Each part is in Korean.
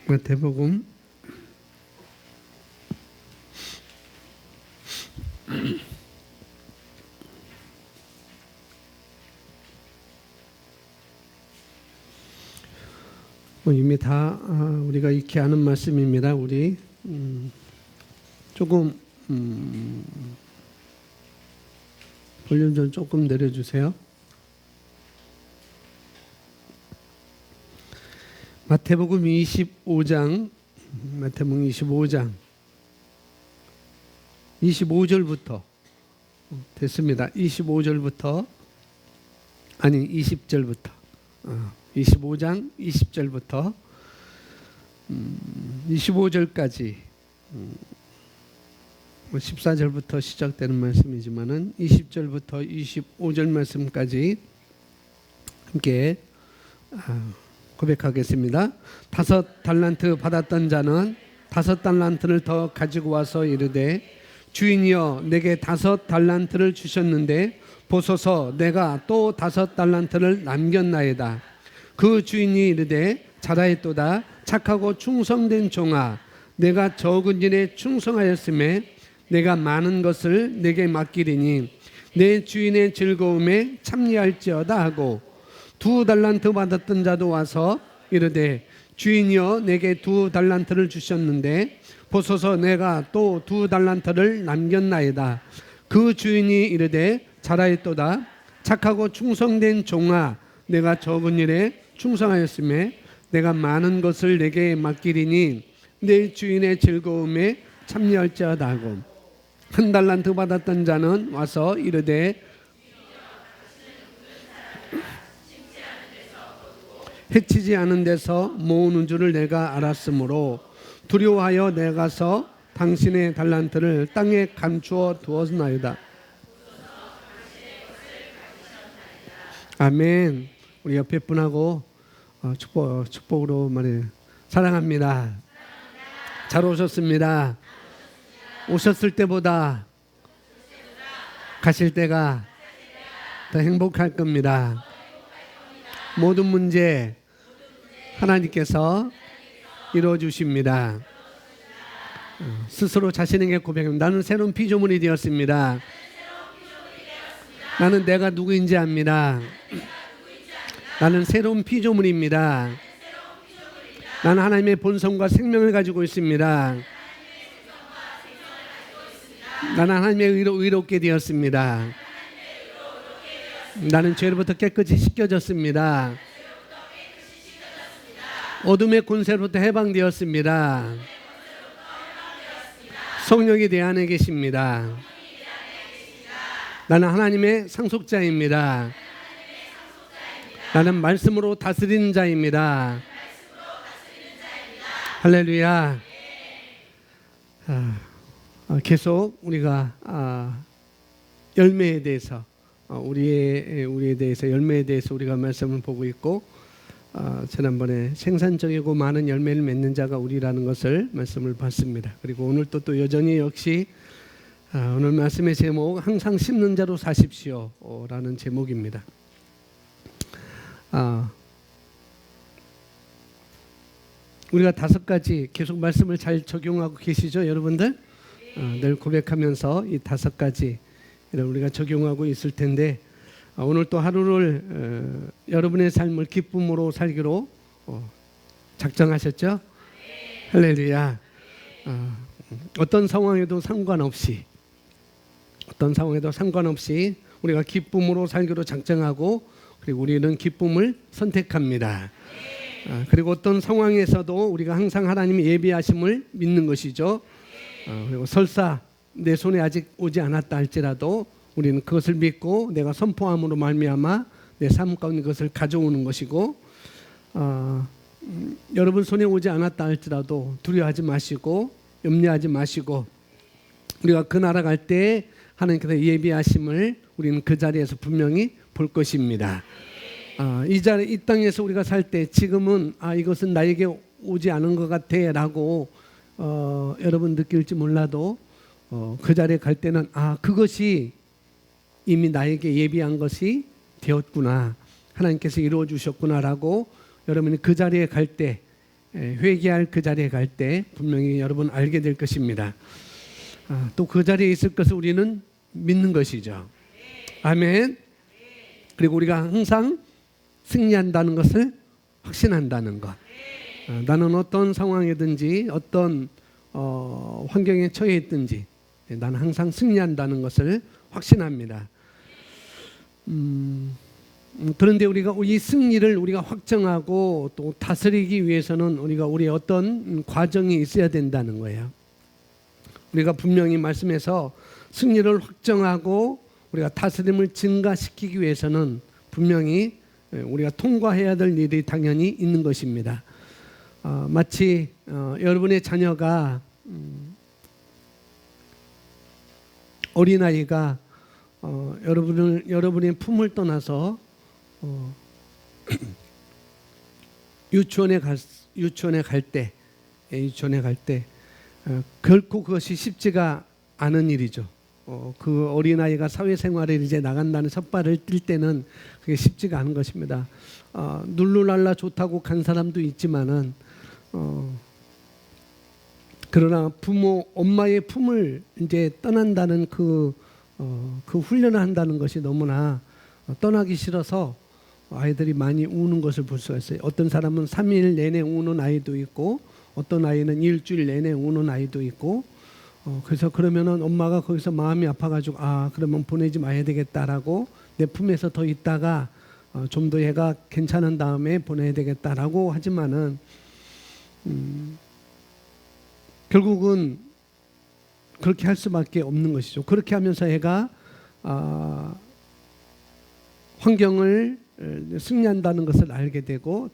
마태복음 이미 다 우리가 익히 아는 말씀입니다. 우리 조금 볼륨 좀 조금 내려주세요. 마태복음 25장 25절부터 됐습니다. 25절부터 아니 20절부터 25장 20절부터 25절까지 14절부터 시작되는 말씀이지만은 20절부터 25절 말씀까지 함께 고백하겠습니다. 5달란트 받았던 자는 5달란트를 더 가지고 와서 이르되 주인이여 내게 5달란트를 주셨는데 보소서 내가 또 5달란트를 남겼나이다. 그 주인이 이르되 잘하였도다 착하고 충성된 종아 내가 적은 일에 충성하였음에 내가 많은 것을 내게 맡기리니 내 주인의 즐거움에 참여할지어다 하고 2달란트 받았던 자도 와서 이르되 주인이여 내게 2달란트를 주셨는데 보소서 내가 또 2달란트를 남겼나이다. 그 주인이 이르되 잘하였도다 착하고 충성된 종아 내가 적은 일에 충성하였음에 내가 많은 것을 내게 맡기리니 내 주인의 즐거움에 참여할지어다 하고 1달란트 받았던 자는 와서 이르되 해치지 않은 데서 모으는 줄을 내가 알았으므로 두려워하여 내가서 당신의 달란트를 땅에 감추어 두었나이다. 아멘. 우리 옆에 분하고 축복으로 말해 사랑합니다. 잘 오셨습니다. 오셨을 때보다 가실 때가 더 행복할 겁니다. 모든 문제 하나님께서 이루어 주십니다. 스스로 자신에게 고백합니다. 나는 새로운 피조물이 되었습니다. 나는 내가 누구인지 압니다. 나는 새로운 피조물입니다. 나는 하나님의 본성과 생명을 가지고 있습니다. 나는 하나님의 의로 의롭게 되었습니다. 나는 죄로부터 깨끗이 씻겨졌습니다. 어둠의 권세로부터 해방되었습니다. 성령이 내 안에 계십니다. 나는 하나님의 상속자입니다. 나는 말씀으로 다스리는 자입니다. 할렐루야. 계속 우리가 열매에 대해서 우리에 대해서 열매에 대해서 우리가 말씀을 보고 있고 지난번에 생산적이고 많은 열매를 맺는 자가 우리라는 것을 말씀을 봤습니다. 그리고 오늘 또 여전히 역시 오늘 말씀의 제목 항상 심는 자로 사십시오 라는 제목입니다. 우리가 5가지 계속 말씀을 잘 적용하고 계시죠 여러분들? 늘 고백하면서 이 5가지 우리가 적용하고 있을 텐데 오늘 또 하루를 여러분의 삶을 기쁨으로 살기로 작정하셨죠? 할렐루야. 어떤 상황에도 상관없이 우리가 기쁨으로 살기로 작정하고 그리고 우리는 기쁨을 선택합니다. 그리고 어떤 상황에서도 우리가 항상 하나님의 예비하심을 믿는 것이죠. 그리고 설사 내 손에 아직 오지 않았다 할지라도 우리는 그것을 믿고 내가 선포함으로 말미암아 내 삶 가운데 그것을 가져오는 것이고 여러분 손에 오지 않았다 할지라도 두려워하지 마시고 염려하지 마시고 우리가 그 나라 갈 때 하나님께서 예비하심을 우리는 그 자리에서 분명히 볼 것입니다. 이 땅에서 우리가 살 때 지금은 이것은 나에게 오지 않은 것 같아 라고 여러분 느낄지 몰라도 그 자리에 갈 때는 그것이 이미 나에게 예비한 것이 되었구나 하나님께서 이루어 주셨구나라고 여러분이 그 자리에 갈 때 회개할 그 자리에 갈 때 분명히 여러분 알게 될 것입니다. 또 그 자리에 있을 것을 우리는 믿는 것이죠. 아멘. 그리고 우리가 항상 승리한다는 것을 확신한다는 것. 나는 어떤 상황이든지 어떤 환경에 처해 있든지 나는 항상 승리한다는 것을 확신합니다. 그런데 우리가 이 승리를 우리가 확정하고 또 다스리기 위해서는 우리가 우리의 어떤 과정이 있어야 된다는 거예요. 우리가 분명히 말씀에서 승리를 확정하고 우리가 다스림을 증가시키기 위해서는 분명히 우리가 통과해야 될 일이 당연히 있는 것입니다. 마치 여러분의 자녀가 어린아이가 여러분의 품을 떠나서 유치원에 갈 때 결코 그것이 쉽지가 않은 일이죠. 그 어린아이가 사회생활에 이제 나간다는 첫 발을 뛸 때는 그게 쉽지가 않은 것입니다. 룰루랄라 좋다고 간 사람도 있지만은 그러나 엄마의 품을 이제 떠난다는 그 훈련을 한다는 것이 너무나 떠나기 싫어서 아이들이 많이 우는 것을 볼 수가 있어요. 어떤 사람은 3일 내내 우는 아이도 있고 어떤 아이는 일주일 내내 우는 아이도 있고 그래서 그러면은 엄마가 거기서 마음이 아파가지고 그러면 보내지 마야 되겠다라고 내 품에서 더 있다가 좀 더 얘가 괜찮은 다음에 보내야 되겠다라고 하지만은 결국은 그렇게 할 수밖에 없는 것이죠. 그렇게 하면서 얘가 환경을 승리한다는 것을 알게 되고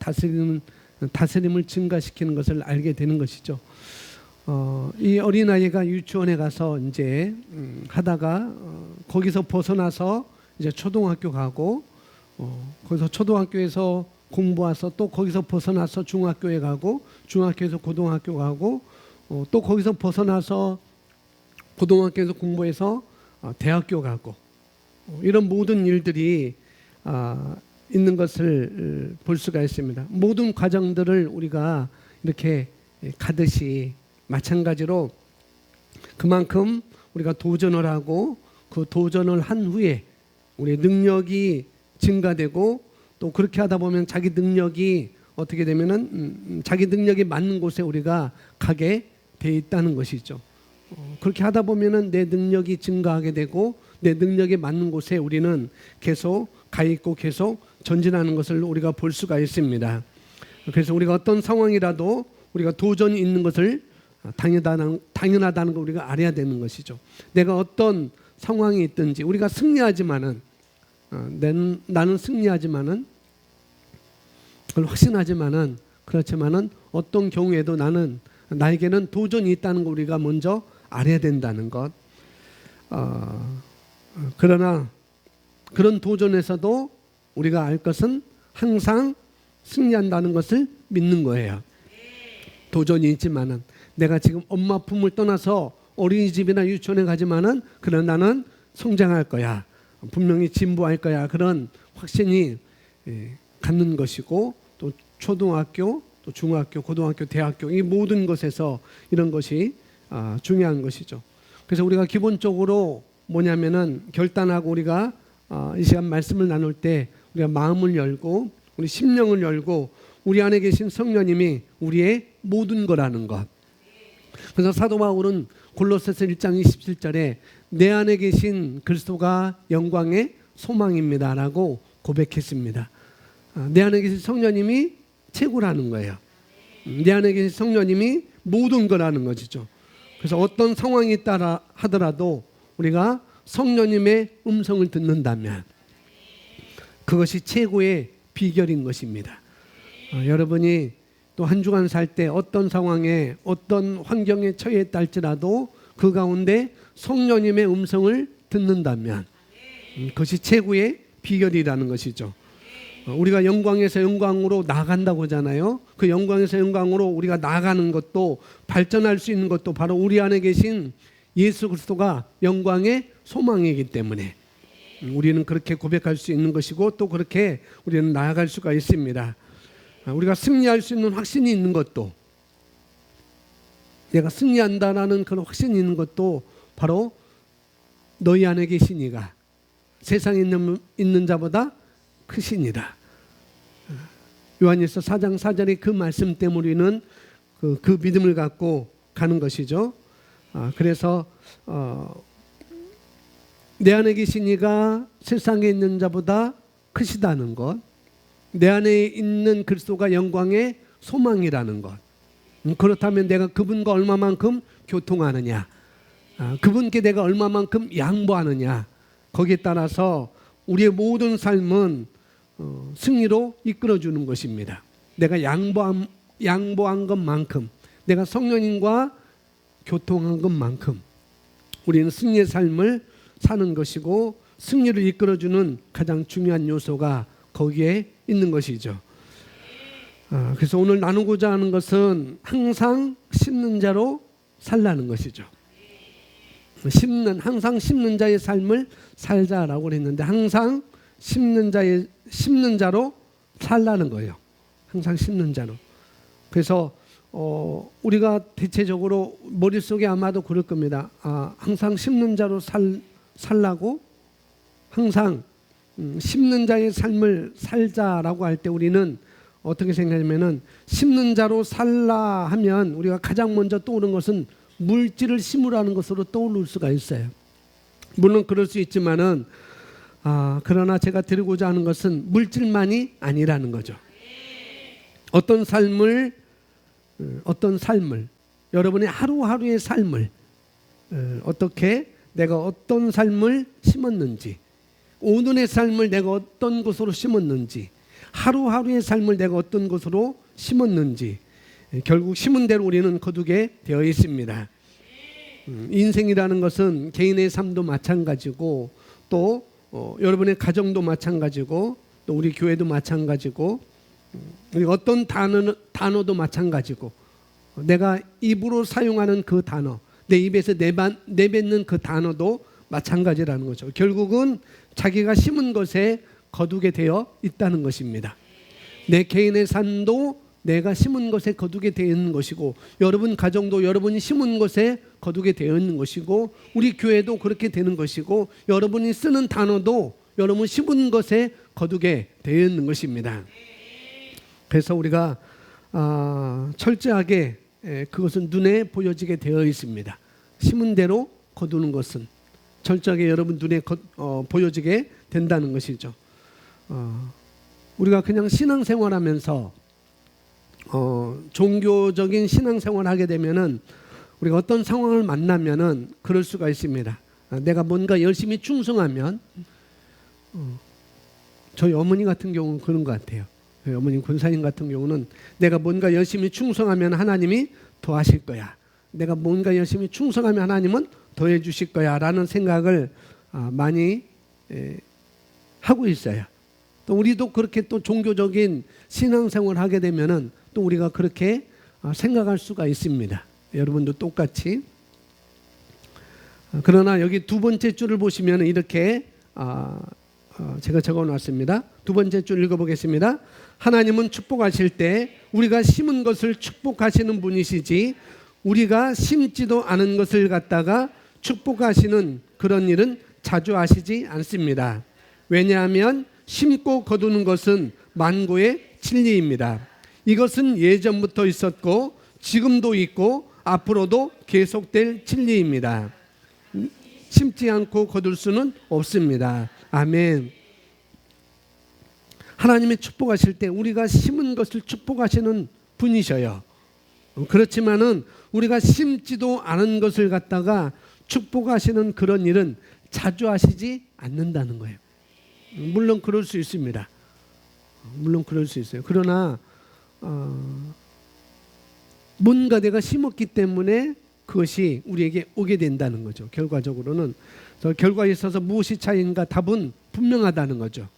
다스림을 증가시키는 것을 알게 되는 것이죠. 이 어린아이가 유치원에 가서 이제 하다가 거기서 벗어나서 이제 초등학교 가고 거기서 초등학교에서 공부와서 또 거기서 벗어나서 중학교에 가고 중학교에서 고등학교 가고 또 거기서 벗어나서 고등학교에서 공부해서 대학교 가고 이런 모든 일들이 있는 것을 볼 수가 있습니다. 모든 과정들을 우리가 이렇게 가듯이 마찬가지로 그만큼 우리가 도전을 하고 그 도전을 한 후에 우리의 능력이 증가되고 또 그렇게 하다 보면 자기 능력이 어떻게 되면은 자기 능력이 맞는 곳에 우리가 가게 돼 있다는 것이죠. 그렇게 하다 보면은 내 능력이 증가하게 되고 내 능력에 맞는 곳에 우리는 계속 가 있고 계속 전진하는 것을 우리가 볼 수가 있습니다. 그래서 우리가 어떤 상황이라도 우리가 도전이 있는 것을 당연하다는 걸 우리가 알아야 되는 것이죠. 내가 어떤 상황이 있든지 우리가 승리하지만은 나는 승리하지만은 그걸 확신하지만은 그렇지만은 어떤 경우에도 나에게는 도전이 있다는 걸 우리가 먼저 알아야 된다는 것. 그러나 그런 도전에서도 우리가 알 것은 항상 승리한다는 것을 믿는 거예요. 도전이 있지만은 내가 지금 엄마 품을 떠나서 어린이집이나 유치원에 가지만은 그러나 나는 성장할 거야. 분명히 진보할 거야. 그런 확신이 갖는 것이고 또 초등학교, 또 중학교, 고등학교, 대학교 이 모든 것에서 이런 것이 중요한 것이죠. 그래서 우리가 기본적으로 뭐냐면은 결단하고 우리가 이 시간 말씀을 나눌 때 우리가 마음을 열고 우리 심령을 열고 우리 안에 계신 성령님이 우리의 모든 거라는 것. 그래서 사도 바울은 골로새서 1장 27절에 내 안에 계신 그리스도가 영광의 소망입니다라고 고백했습니다. 내 안에 계신 성령님이 최고라는 거예요. 내 안에 계신 성령님이 모든 거라는 것이죠. 그래서 어떤 상황이 있다 하더라도 우리가 성령님의 음성을 듣는다면 그것이 최고의 비결인 것입니다. 여러분이 또 한 주간 살 때 어떤 상황에 어떤 환경에 처해 할지라도 그 가운데 성령님의 음성을 듣는다면 그것이 최고의 비결이라는 것이죠. 우리가 영광에서 영광으로 나아간다고 하잖아요. 그 영광에서 영광으로 우리가 나아가는 것도 발전할 수 있는 것도 바로 우리 안에 계신 예수 그리스도가 영광의 소망이기 때문에 우리는 그렇게 고백할 수 있는 것이고 또 그렇게 우리는 나아갈 수가 있습니다. 우리가 승리할 수 있는 확신이 있는 것도, 내가 승리한다라는 그런 확신이 있는 것도 바로 너희 안에 계신 이가 세상에 있는 자보다 크시니라. 요한일서 4장 4절의 그 말씀 때문에 우리는 그 믿음을 갖고 가는 것이죠. 그래서 내 안에 계신 이가 세상에 있는 자보다 크시다는 것, 내 안에 있는 그리스도가 영광의 소망이라는 것. 그렇다면 내가 그분과 얼마만큼 교통하느냐, 그분께 내가 얼마만큼 양보하느냐, 거기에 따라서 우리의 모든 삶은 승리로 이끌어주는 것입니다. 내가 양보한 것만큼, 내가 성령님과 교통한 것만큼 우리는 승리의 삶을 사는 것이고, 승리를 이끌어주는 가장 중요한 요소가 거기에 있는 것이죠. 그래서 오늘 나누고자 하는 것은 항상 심는 자로 살라는 것이죠. 항상 심는 자의 삶을 살자라고 그랬는데, 항상 심는 자로 살라는 거예요. 항상 심는 자로. 그래서 우리가 대체적으로 머릿속에 아마도 그럴 겁니다. 항상 심는 자로 살라고, 항상 심는 자의 삶을 살자라고 할 때 우리는 어떻게 생각하냐면은, 심는 자로 살라 하면 우리가 가장 먼저 떠오르는 것은 물질을 심으라는 것으로 떠오를 수가 있어요. 물론 그럴 수 있지만은 그러나 제가 드리고자 하는 것은 물질만이 아니라는 거죠. 어떤 삶을 여러분의 하루하루의 삶을 어떻게 내가 어떤 삶을 심었는지, 오늘의 삶을 내가 어떤 곳으로 심었는지, 하루하루의 삶을 내가 어떤 곳으로 심었는지, 결국 심은 대로 우리는 거두게 되어 있습니다. 인생이라는 것은 개인의 삶도 마찬가지고, 또 여러분의 가정도 마찬가지고, 또 우리 교회도 마찬가지고, 어떤 단어도 마찬가지고, 내가 입으로 사용하는 그 단어, 내 입에서 내뱉는 그 단어도 마찬가지라는 거죠. 결국은 자기가 심은 것에 거두게 되어 있다는 것입니다. 내 개인의 삶도 내가 심은 것에 거두게 되어 있는 것이고, 여러분 가정도 여러분이 심은 것에 거두게 되어 있는 것이고, 우리 교회도 그렇게 되는 것이고, 여러분이 쓰는 단어도 여러분 심은 것에 거두게 되어 있는 것입니다. 그래서 우리가 철저하게 그것은 눈에 보여지게 되어 있습니다. 심은 대로 거두는 것은 철저하게 여러분 눈에 보여지게 된다는 것이죠. 우리가 그냥 신앙생활하면서 종교적인 신앙생활하게 되면은 우리가 어떤 상황을 만나면은 그럴 수가 있습니다. 내가 뭔가 열심히 충성하면, 저희 어머니 같은 경우는 그런 것 같아요. 어머님 권사님 같은 경우는 내가 뭔가 열심히 충성하면 하나님이 더 하실 거야, 내가 뭔가 열심히 충성하면 하나님은 더해 주실 거야 라는 생각을 많이 하고 있어요. 또 우리도 그렇게 또 종교적인 신앙생활을 하게 되면은 또 우리가 그렇게 생각할 수가 있습니다. 여러분도 똑같이. 그러나 여기 두 번째 줄을 보시면 이렇게 제가 적어놨습니다. 두 번째 줄 읽어보겠습니다. 하나님은 축복하실 때 우리가 심은 것을 축복하시는 분이시지, 우리가 심지도 않은 것을 갖다가 축복하시는 그런 일은 자주 하시지 않습니다. 왜냐하면 심고 거두는 것은 만고의 진리입니다. 이것은 예전부터 있었고 지금도 있고 앞으로도 계속될 진리입니다. 심지 않고 거둘 수는 없습니다. 아멘. 하나님이 축복하실 때 우리가 심은 것을 축복하시는 분이셔요. 그렇지만은 우리가 심지도 않은 것을 갖다가 축복하시는 그런 일은 자주 하시지 않는다는 거예요. 물론 그럴 수 있습니다. 물론 그럴 수 있어요. 그러나 뭔가 내가 심었기 때문에 그것이 우리에게 오게 된다는 거죠. 결과적으로는. 결과에 있어서 무엇이 차이인가? 답은 분명하다는 거죠.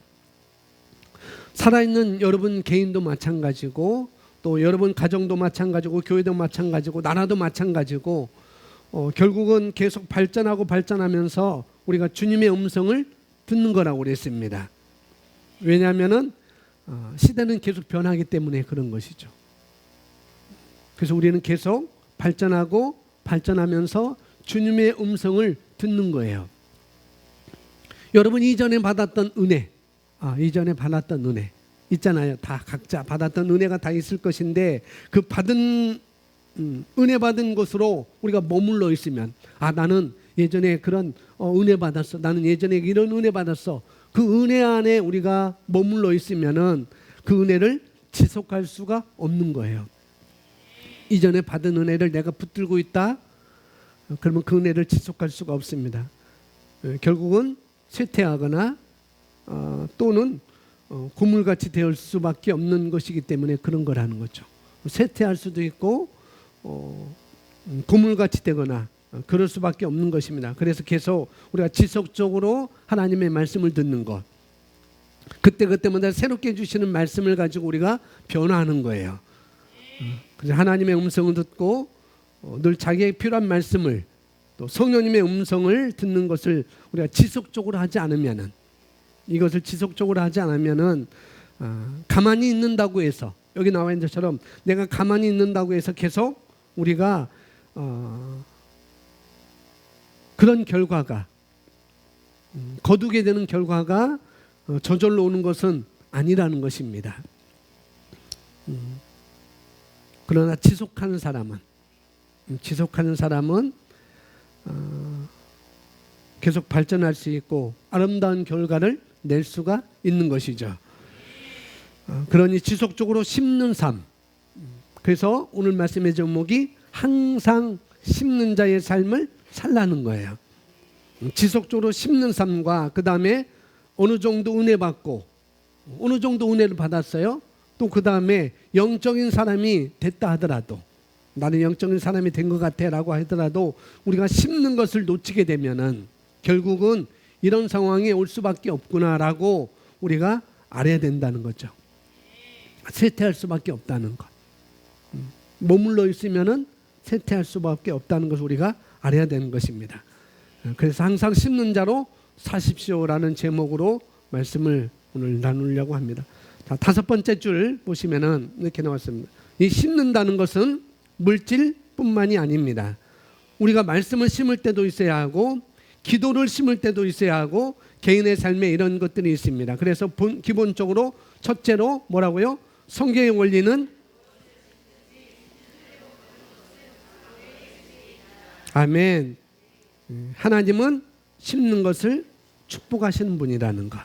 살아있는 여러분 개인도 마찬가지고, 또 여러분 가정도 마찬가지고, 교회도 마찬가지고, 나라도 마찬가지고, 결국은 계속 발전하면서 우리가 주님의 음성을 듣는 거라고 그랬습니다. 왜냐하면은 시대는 계속 변하기 때문에 그런 것이죠. 그래서 우리는 계속 발전하고 발전하면서 주님의 음성을 듣는 거예요. 여러분 이전에 받았던 은혜, 이전에 받았던 은혜 있잖아요. 다 각자 받았던 은혜가 다 있을 것인데 그 받은 은혜 받은 것으로 우리가 머물러 있으면 나는 예전에 그런 은혜 받았어. 나는 예전에 이런 은혜 받았어. 그 은혜 안에 우리가 머물러 있으면은 그 은혜를 지속할 수가 없는 거예요. 이전에 받은 은혜를 내가 붙들고 있다. 그러면 그 은혜를 지속할 수가 없습니다. 결국은 쇠퇴하거나 또는 고물같이 되을 수밖에 없는 것이기 때문에 그런 거라는 거죠. 쇠퇴할 수도 있고 고물같이 되거나 그럴 수밖에 없는 것입니다. 그래서 계속 우리가 지속적으로 하나님의 말씀을 듣는 것, 그때마다 새롭게 주시는 말씀을 가지고 우리가 변화하는 거예요. 그래서 하나님의 음성을 듣고 늘 자기에게 필요한 말씀을 또 성령님의 음성을 듣는 것을 우리가 지속적으로 하지 않으면은, 이것을 지속적으로 하지 않으면은 가만히 있는다고 해서, 여기 나와 있는 것처럼 내가 가만히 있는다고 해서 계속 우리가 그런 결과가 거두게 되는 결과가 저절로 오는 것은 아니라는 것입니다. 그러나 지속하는 사람은 계속 발전할 수 있고 아름다운 결과를 낼 수가 있는 것이죠. 그러니 지속적으로 심는 삶. 그래서 오늘 말씀의 제목이 항상 심는 자의 삶을 살라는 거예요. 지속적으로 심는 삶과 그 다음에 어느 정도 은혜 받고 어느 정도 은혜를 받았어요. 또 그 다음에 영적인 사람이 됐다 하더라도, 나는 영적인 사람이 된 것 같아 라고 하더라도 우리가 심는 것을 놓치게 되면은 결국은 이런 상황이 올 수밖에 없구나 라고 우리가 알아야 된다는 거죠. 쇠퇴할 수밖에 없다는 것. 머물러 있으면은 쇠퇴할 수밖에 없다는 것을 우리가 알아야 되는 것입니다. 그래서 항상 심는 자로 사십시오라는 제목으로 말씀을 오늘 나누려고 합니다. 자, 5번째 줄 보시면은 이렇게 나왔습니다. 이 심는다는 것은 물질뿐만이 아닙니다. 우리가 말씀을 심을 때도 있어야 하고 기도를 심을 때도 있어야 하고 개인의 삶에 이런 것들이 있습니다. 그래서 기본적으로 첫째로 뭐라고요? 성경의 원리는 아멘. 하나님은 심는 것을 축복하시는 분이라는 것.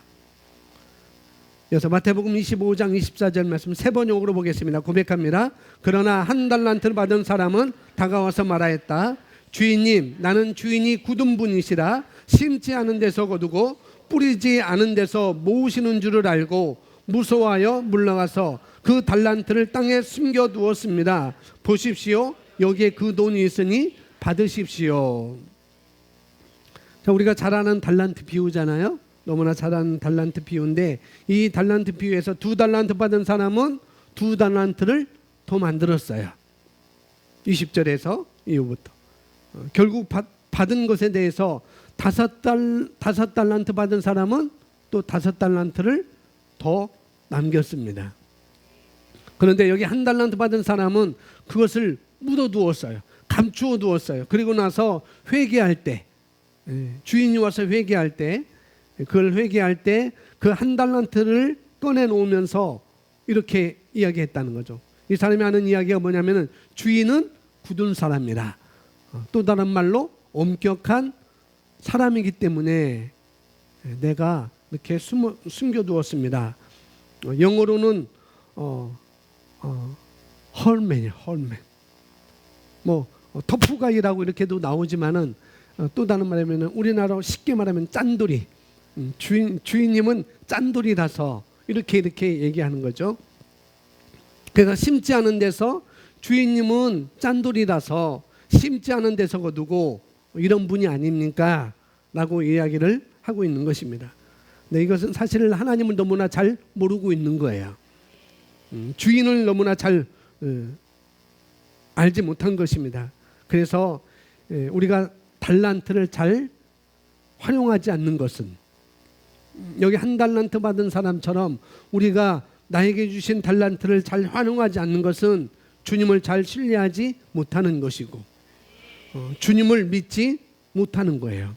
여기서 마태복음 25장 24절 말씀 세 번역으로 보겠습니다. 고백합니다. 그러나 한 달란트를 받은 사람은 다가와서 말하였다. 주인님, 나는 주인이 굳은 분이시라 심지 않은 데서 거두고 뿌리지 않은 데서 모으시는 줄을 알고 무서워하여 물러가서 그 달란트를 땅에 숨겨두었습니다. 보십시오. 여기에 그 돈이 있으니 받으십시오. 자, 우리가 잘 아는 달란트 비유잖아요. 너무나 잘 아는 달란트 비유인데, 이 달란트 비유에서 2달란트 받은 사람은 2달란트를 더 만들었어요. 20절에서 이후부터 결국 받은 것에 대해서 5달란트 받은 사람은 또 5달란트를 더 남겼습니다. 그런데 여기 1달란트 받은 사람은 그것을 묻어두었어요. 감추어 두었어요. 그리고 나서 회개할 때, 주인이 와서 회개할 때, 그걸 회개할 때 그 1달란트를 꺼내놓으면서 이렇게 이야기했다는 거죠. 이 사람이 하는 이야기가 뭐냐면은 주인은 굳은 사람이라, 또 다른 말로 엄격한 사람이기 때문에 내가 이렇게 숨겨두었습니다. 영어로는 헐맨이에요. 헐맨. 뭐 터프가이라고 이렇게도 나오지만은 또 다른 말하면은 우리나라로 쉽게 말하면 짠돌이. 주인님은 짠돌이라서 이렇게 얘기하는 거죠. 그래서 심지 않은 데서, 주인님은 짠돌이라서 심지 않은 데서 거두고 이런 분이 아닙니까? 라고 이야기를 하고 있는 것입니다. 근데 이것은 사실 하나님을 너무나 잘 모르고 있는 거예요. 주인을 너무나 잘 알지 못한 것입니다. 그래서 우리가 달란트를 잘 활용하지 않는 것은, 여기 1달란트 받은 사람처럼 우리가 나에게 주신 달란트를 잘 활용하지 않는 것은 주님을 잘 신뢰하지 못하는 것이고 주님을 믿지 못하는 거예요.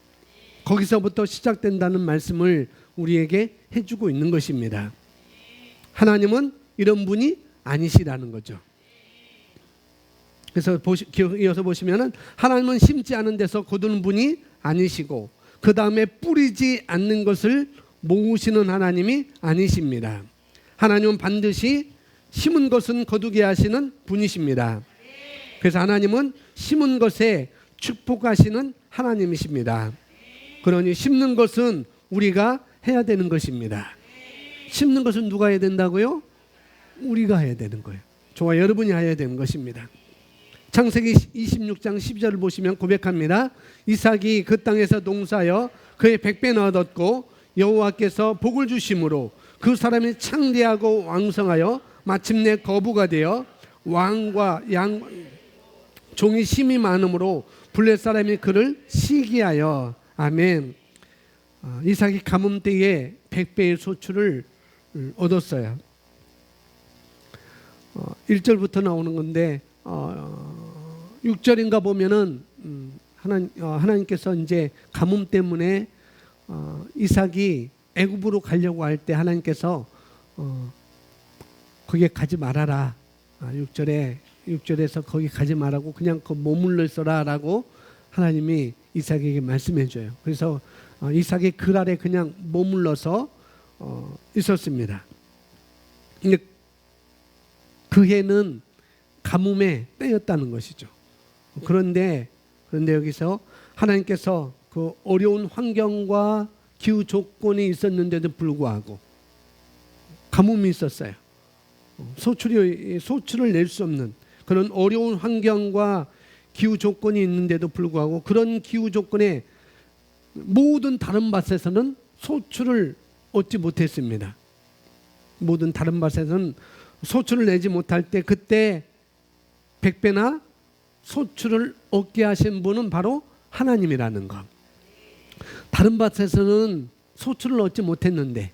거기서부터 시작된다는 말씀을 우리에게 해주고 있는 것입니다. 하나님은 이런 분이 아니시라는 거죠. 그래서 이어서 보시면은 하나님은 심지 않은 데서 거두는 분이 아니시고 그 다음에 뿌리지 않는 것을 모으시는 하나님이 아니십니다. 하나님은 반드시 심은 것은 거두게 하시는 분이십니다. 그래서 하나님은 심은 것에 축복하시는 하나님이십니다. 그러니 심는 것은 우리가 해야 되는 것입니다. 심는 것은 누가 해야 된다고요? 우리가 해야 되는 거예요. 저와 여러분이 해야 되는 것입니다. 창세기 26장 12절을 보시면 고백합니다. 이삭이 그 땅에서 농사하여 그의 100배나 얻었고 여호와께서 복을 주심으로 그 사람이 창대하고 왕성하여 마침내 거부가 되어 왕과 양 종이 심이 많으므로 블레 사람이 그를 시기하여. 아멘. 이삭이 가뭄 때에 100배의 소출을 얻었어요. 1절부터 나오는 건데 6절인가 보면은 하나님께서 이제 가뭄 때문에 이삭이 애굽으로 가려고 할 때 하나님께서 거기에 가지 말아라. 6절에서 거기 가지 말라고 그냥 머물러 있어라라고 하나님이 이삭에게 말씀해 줘요. 그래서 이삭이 그 아래 그냥 머물러서 있었습니다. 근데 그 해는 가뭄의 때였다는 것이죠. 그런데 여기서 하나님께서 그 어려운 환경과 기후 조건이 있었는데도 불구하고 가뭄이 있었어요. 소출을 낼 수 없는 그런 어려운 환경과 기후 조건이 있는데도 불구하고 그런 기후 조건에 모든 다른 밭에서는 소출을 얻지 못했습니다. 모든 다른 밭에서는 소출을 내지 못할 때 그때 100배나 소출을 얻게 하신 분은 바로 하나님이라는 것. 다른 밭에서는 소출을 얻지 못했는데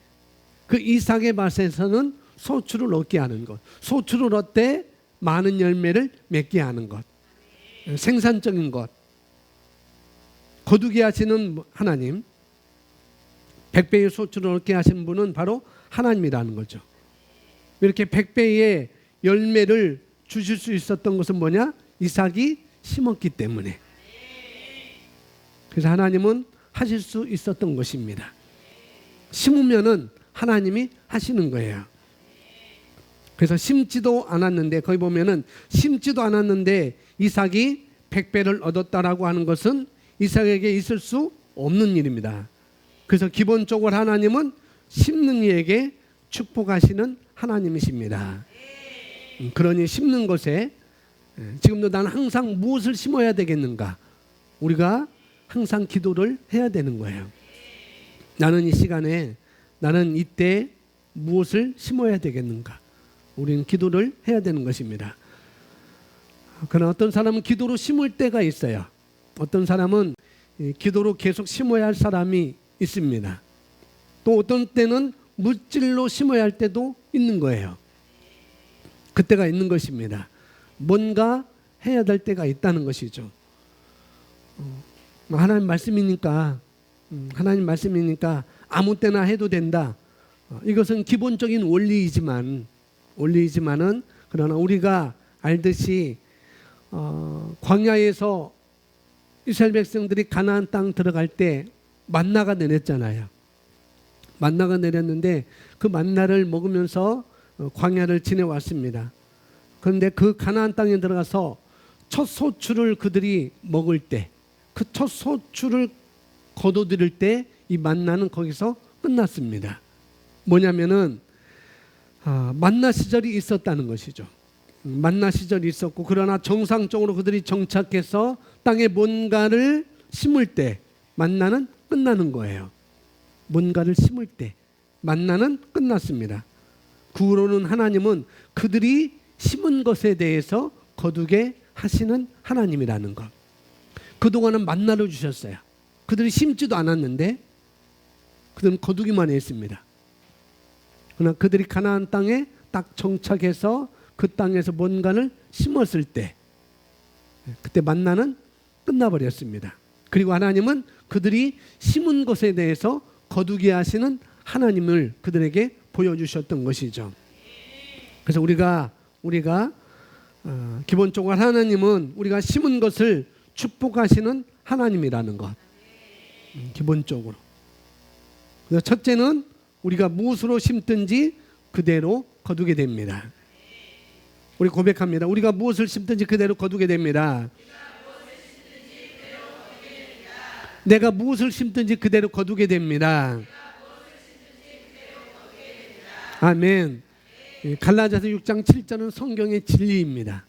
그 이삭의 밭에서는 소출을 얻게 하는 것. 소출을 얻되 많은 열매를 맺게 하는 것. 생산적인 것. 거두게 하시는 하나님. 100배의 소출을 얻게 하신 분은 바로 하나님이라는 거죠. 이렇게 100배의 열매를 주실 수 있었던 것은 뭐냐? 이삭이 심었기 때문에. 그래서 하나님은 하실 수 있었던 것입니다. 심으면은 하나님이 하시는 거예요. 그래서 심지도 않았는데 거기 보면은 심지도 않았는데 이삭이 100배를 얻었다라고 하는 것은 이삭에게 있을 수 없는 일입니다. 그래서 기본적으로 하나님은 심는 이에게 축복하시는 하나님이십니다. 그러니 심는 것에 지금도 나는 항상 무엇을 심어야 되겠는가? 우리가 항상 기도를 해야 되는 거예요. 나는 이 시간에 나는 이때 무엇을 심어야 되겠는가? 우리는 기도를 해야 되는 것입니다. 그러나 어떤 사람은 기도로 심을 때가 있어요. 어떤 사람은 기도로 계속 심어야 할 사람이 있습니다. 또 어떤 때는 물질로 심어야 할 때도 있는 거예요. 그때가 있는 것입니다. 뭔가 해야 될 때가 있다는 것이죠. 하나님 말씀이니까 아무 때나 해도 된다. 이것은 기본적인 원리이지만은 그러나 우리가 알듯이 광야에서 이스라엘 백성들이 가나안 땅 들어갈 때 만나가 내렸잖아요. 만나가 내렸는데 그 만나를 먹으면서 광야를 지내왔습니다. 그런데 그 가나안 땅에 들어가서 첫 소출을 그들이 먹을 때, 그 첫 소출을 거둬들일 때 이 만나는 거기서 끝났습니다. 뭐냐면은 만나 시절이 있었다는 것이죠. 만나 시절이 있었고 그러나 정상적으로 그들이 정착해서 땅에 뭔가를 심을 때 만나는 끝나는 거예요. 뭔가를 심을 때 만나는 끝났습니다. 그 후로는 하나님은 그들이 심은 것에 대해서 거두게 하시는 하나님이라는 것. 그동안은 만나를 주셨어요. 그들이 심지도 않았는데 그들은 거두기만 했습니다. 그러나 그들이 가나안 땅에 딱 정착해서 그 땅에서 뭔가를 심었을 때 그때 만나는 끝나버렸습니다. 그리고 하나님은 그들이 심은 것에 대해서 거두게 하시는 하나님을 그들에게 보여주셨던 것이죠. 그래서 우리가 기본적으로 하나님은 우리가 심은 것을 축복하시는 하나님이라는 것. 기본적으로. 그래서 첫째는 우리가 무엇으로 심든지 그대로 거두게 됩니다. 우리 고백합니다. 우리가 무엇을 심든지 그대로 거두게 됩니다. 내가 무엇을 심든지 그대로 거두게 됩니다. 아멘. 갈라디아서 6장 7절은 성경의 진리입니다.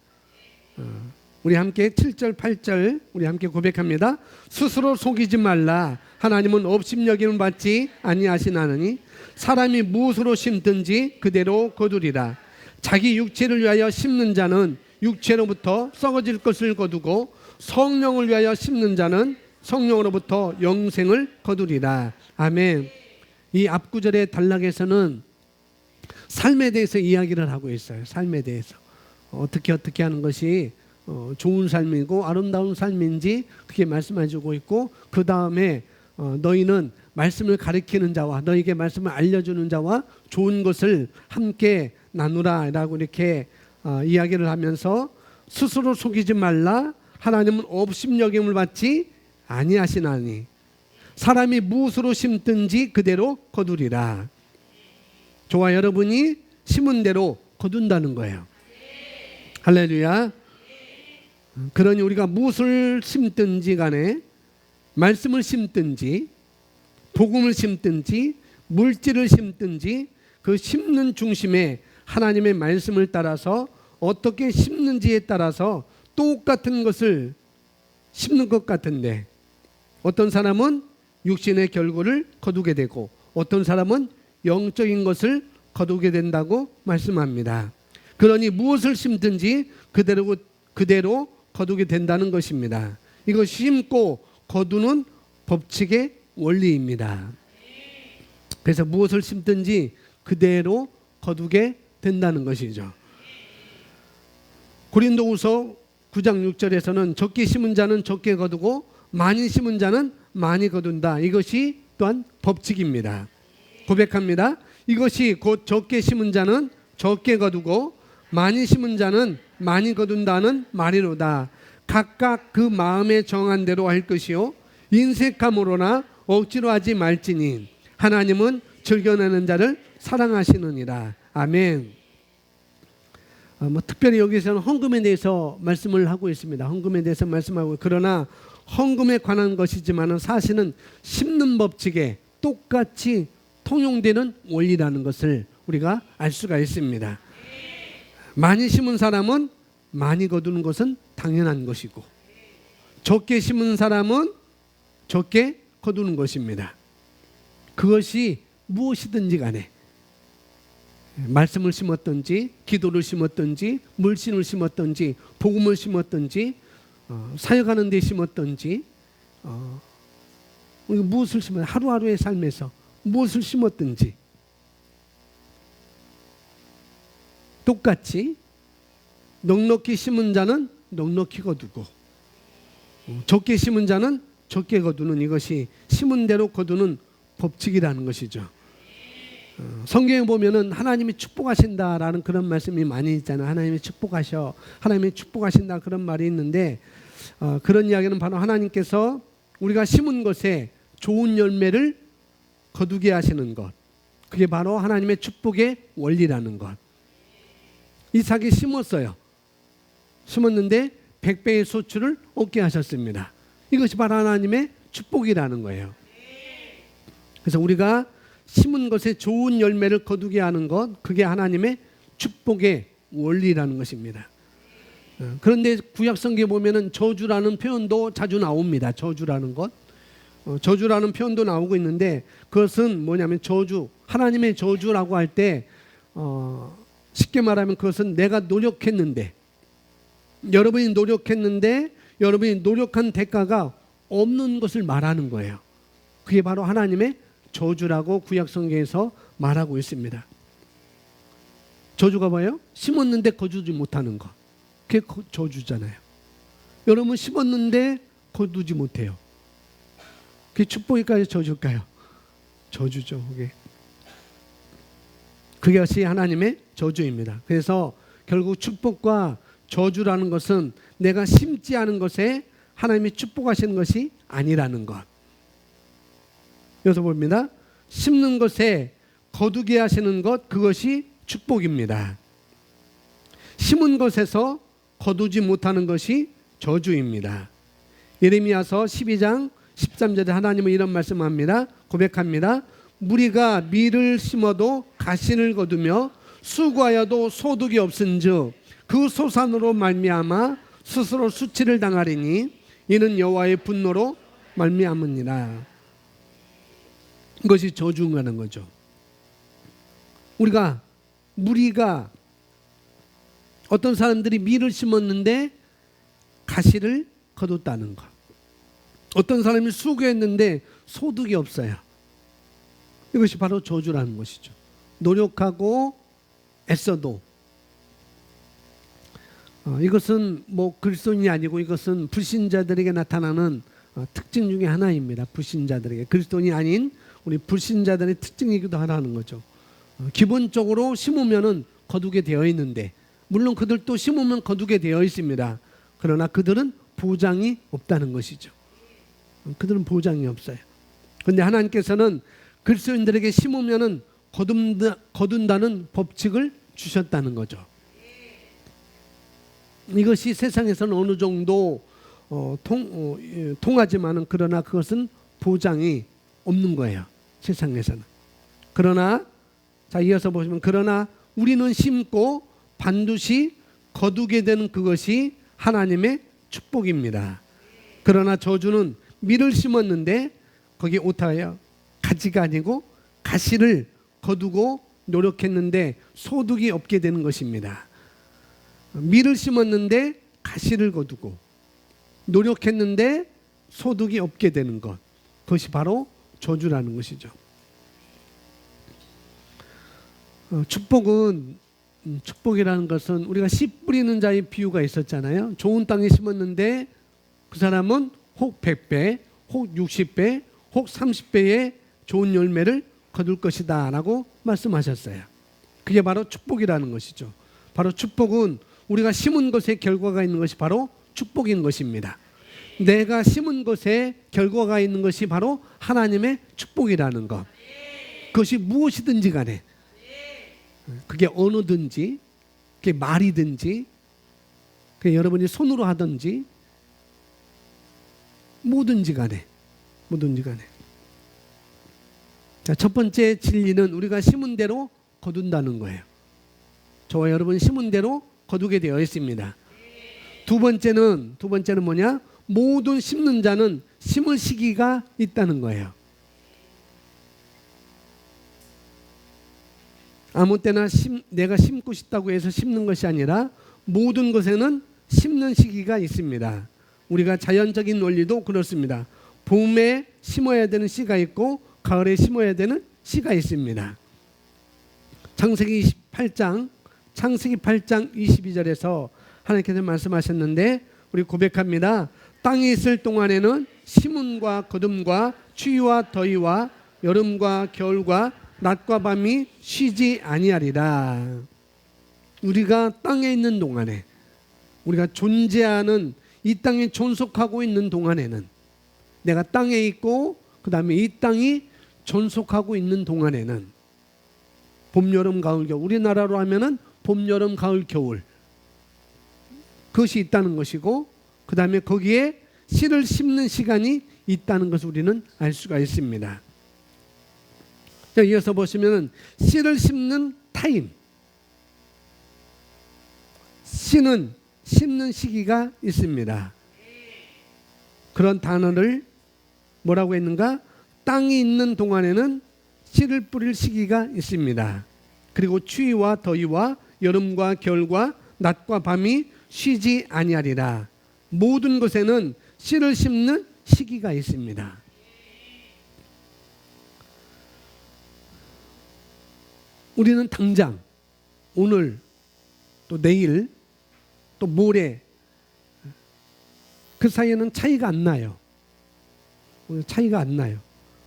우리 함께 7절 8절 우리 함께 고백합니다. 스스로 속이지 말라. 하나님은 업심여김을 받지 아니하시나니 사람이 무엇으로 심든지 그대로 거두리라. 자기 육체를 위하여 심는 자는 육체로부터 썩어질 것을 거두고 성령을 위하여 심는 자는 성령으로부터 영생을 거두리라. 아멘. 이 앞구절의 단락에서는 삶에 대해서 이야기를 하고 있어요. 삶에 대해서 어떻게 하는 것이 좋은 삶이고 아름다운 삶인지 그렇게 말씀해주고 있고, 그 다음에 너희는 말씀을 가르치는 자와 너희에게 말씀을 알려주는 자와 좋은 것을 함께 나누라 라고 이렇게 이야기를 하면서 스스로 속이지 말라. 하나님은 업심여김을 받지 아니하시나니 사람이 무엇으로 심든지 그대로 거두리라. 저와 여러분이 심은 대로 거둔다는 거예요. 할렐루야. 그러니 우리가 무엇을 심든지 간에 말씀을 심든지 복음을 심든지 물질을 심든지 그 심는 중심에 하나님의 말씀을 따라서 어떻게 심는지에 따라서 똑같은 것을 심는 것 같은데, 어떤 사람은 육신의 결과를 거두게 되고 어떤 사람은 영적인 것을 거두게 된다고 말씀합니다. 그러니 무엇을 심든지 그대로 거두게 된다는 것입니다. 이거 심고 거두는 법칙의 원리입니다. 그래서 무엇을 심든지 그대로 거두게 된다는 것이죠. 고린도후서 9장 6절에서는 적게 심은 자는 적게 거두고 많이 심은 자는 많이 거둔다. 이것이 또한 법칙입니다. 고백합니다. 이것이 곧 적게 심은 자는 적게 거두고 많이 심은 자는 많이 거둔다는 말이로다. 각각 그 마음에 정한 대로 할 것이요 인색함으로나 억지로 하지 말지니 하나님은 즐겨내는 자를 사랑하시느니라. 아멘. 특별히 여기서는 헌금에 대해서 말씀을 하고 있습니다. 헌금에 대해서 말씀하고, 그러나 헌금에 관한 것이지만 사실은 심는 법칙에 똑같이 통용되는 원리라는 것을 우리가 알 수가 있습니다. 많이 심은 사람은 많이 거두는 것은 당연한 것이고, 적게 심은 사람은 적게 거두는 것입니다. 그것이 무엇이든지 간에 말씀을 심었든지 기도를 심었든지 물신을 심었든지 복음을 심었든지 사역하는 데 심었든지 무엇을 심었 하루하루의 삶에서 무엇을 심었든지 똑같이 넉넉히 심은 자는 넉넉히 거두고 적게 심은 자는 적게 거두는, 이것이 심은 대로 거두는 법칙이라는 것이죠. 성경에 보면은 하나님이 축복하신다라는 그런 말씀이 많이 있잖아요. 하나님이 축복하셔, 하나님이 축복하신다 그런 말이 있는데, 그런 이야기는 바로 하나님께서 우리가 심은 것에 좋은 열매를 거두게 하시는 것, 그게 바로 하나님의 축복의 원리라는 것. 이삭이 심었어요. 심었는데 100배의 소출을 얻게 하셨습니다. 이것이 바로 하나님의 축복이라는 거예요. 그래서 우리가 심은 것에 좋은 열매를 거두게 하는 것, 그게 하나님의 축복의 원리라는 것입니다. 그런데 구약성경에 보면은 저주라는 표현도 자주 나옵니다. 저주라는 것, 저주라는 표현도 나오고 있는데, 그것은 뭐냐면 저주, 하나님의 저주라고 할 때 쉽게 말하면 그것은 내가 노력했는데, 여러분이 노력한 대가가 없는 것을 말하는 거예요. 그게 바로 하나님의 저주라고 구약성경에서 말하고 있습니다. 저주가 뭐예요? 심었는데 거두지 못하는 거. 그게 저주잖아요. 여러분 심었는데 거두지 못해요. 그게 축복일까요? 저주일까요? 저주죠. 그것이 하나님의 저주입니다. 그래서 결국 축복과 저주라는 것은 내가 심지 않은 것에 하나님이 축복하시는 것이 아니라는 것. 여기서 봅니다. 심는 것에 거두게 하시는 것, 그것이 축복입니다. 심은 것에서 거두지 못하는 것이 저주입니다. 예레미야서 12장 13절에 하나님은 이런 말씀합니다. 고백합니다. 무리가 밀을 심어도 가신을 거두며 수고하여도 소득이 없은즉 그 소산으로 말미암아 스스로 수치를 당하리니 이는 여호와의 분노로 말미암으니라. 이것이 저주라는 거죠. 무리가 어떤 사람들이 밀을 심었는데 가시를 거뒀다는 것. 어떤 사람이 수고했는데 소득이 없어요. 이것이 바로 저주라는 것이죠. 노력하고 애써도 이것은 뭐 그리스도인이 아니고 이것은 불신자들에게 나타나는 특징 중에 하나입니다. 불신자들에게. 그리스도인이 아닌 우리 불신자들의 특징이기도 하다는 거죠. 기본적으로 심으면은 거두게 되어 있는데, 물론 그들도 심으면 거두게 되어 있습니다. 그러나 그들은 보장이 없다는 것이죠. 그들은 보장이 없어요. 그런데 하나님께서는 그리스도인들에게 심으면은 거둔다는 법칙을 주셨다는 거죠. 이것이 세상에서는 어느 정도 통하지만은 그러나 그것은 보장이 없는 거예요. 세상에서는. 그러나 자, 이어서 보시면 그러나 우리는 심고 반드시 거두게 되는 그것이 하나님의 축복입니다. 그러나 저주는 밀을 심었는데 거기 오타예요. 가지가 아니고 가시를 거두고 노력했는데 소득이 없게 되는 것입니다. 밀을 심었는데 가시를 거두고 노력했는데 소득이 없게 되는 것, 그것이 바로 저주라는 것이죠. 축복이라는 것은 우리가 씨 뿌리는 자의 비유가 있었잖아요. 좋은 땅에 심었는데 그 사람은 혹 100배, 혹 60배, 혹 30배의 좋은 열매를 거둘 것이다 라고 말씀하셨어요. 그게 바로 축복이라는 것이죠. 바로 축복은 우리가 심은 것에 결과가 있는 것이 바로 축복인 것입니다. 내가 심은 것에 결과가 있는 것이 바로 하나님의 축복이라는 것. 그것이 무엇이든지 간에, 그게 언어든지, 그게 말이든지, 그게 여러분이 손으로 하든지, 뭐든지 간에. 자, 첫 번째 진리는 우리가 심은 대로 거둔다는 거예요. 저와 여러분 심은 대로 거두게 되어 있습니다. 두 번째는 뭐냐? 모든 심는 자는 심을 시기가 있다는 거예요. 아무 때나 내가 심고 싶다고 해서 심는 것이 아니라 모든 것에는 심는 시기가 있습니다. 우리가 자연적인 원리도 그렇습니다. 봄에 심어야 되는 씨가 있고 가을에 심어야 되는 씨가 있습니다. 창세기 8장 22절에서 하나님께서 말씀하셨는데 우리 고백합니다. 땅에 있을 동안에는 심음과 거둠과 추위와 더위와 여름과 겨울과 낮과 밤이 쉬지 아니하리라. 우리가 땅에 있는 동안에, 우리가 존재하는 이 땅에 존속하고 있는 동안에는, 내가 땅에 있고 그 다음에 이 땅이 존속하고 있는 동안에는 봄, 여름, 가을, 겨울, 우리나라로 하면은 봄, 여름, 가을, 겨울, 그것이 있다는 것이고 그 다음에 거기에 씨를 심는 시간이 있다는 것을 우리는 알 수가 있습니다. 자, 이어서 보시면 씨를 심는 타임, 씨는 심는 시기가 있습니다. 그런 단어를 뭐라고 했는가? 땅이 있는 동안에는 씨를 뿌릴 시기가 있습니다. 그리고 추위와 더위와 여름과 겨울과 낮과 밤이 쉬지 아니하리라. 모든 것에는 씨를 심는 시기가 있습니다. 우리는 당장 오늘 또 내일 또 모레 그 사이에는 차이가 안 나요. 차이가 안 나요.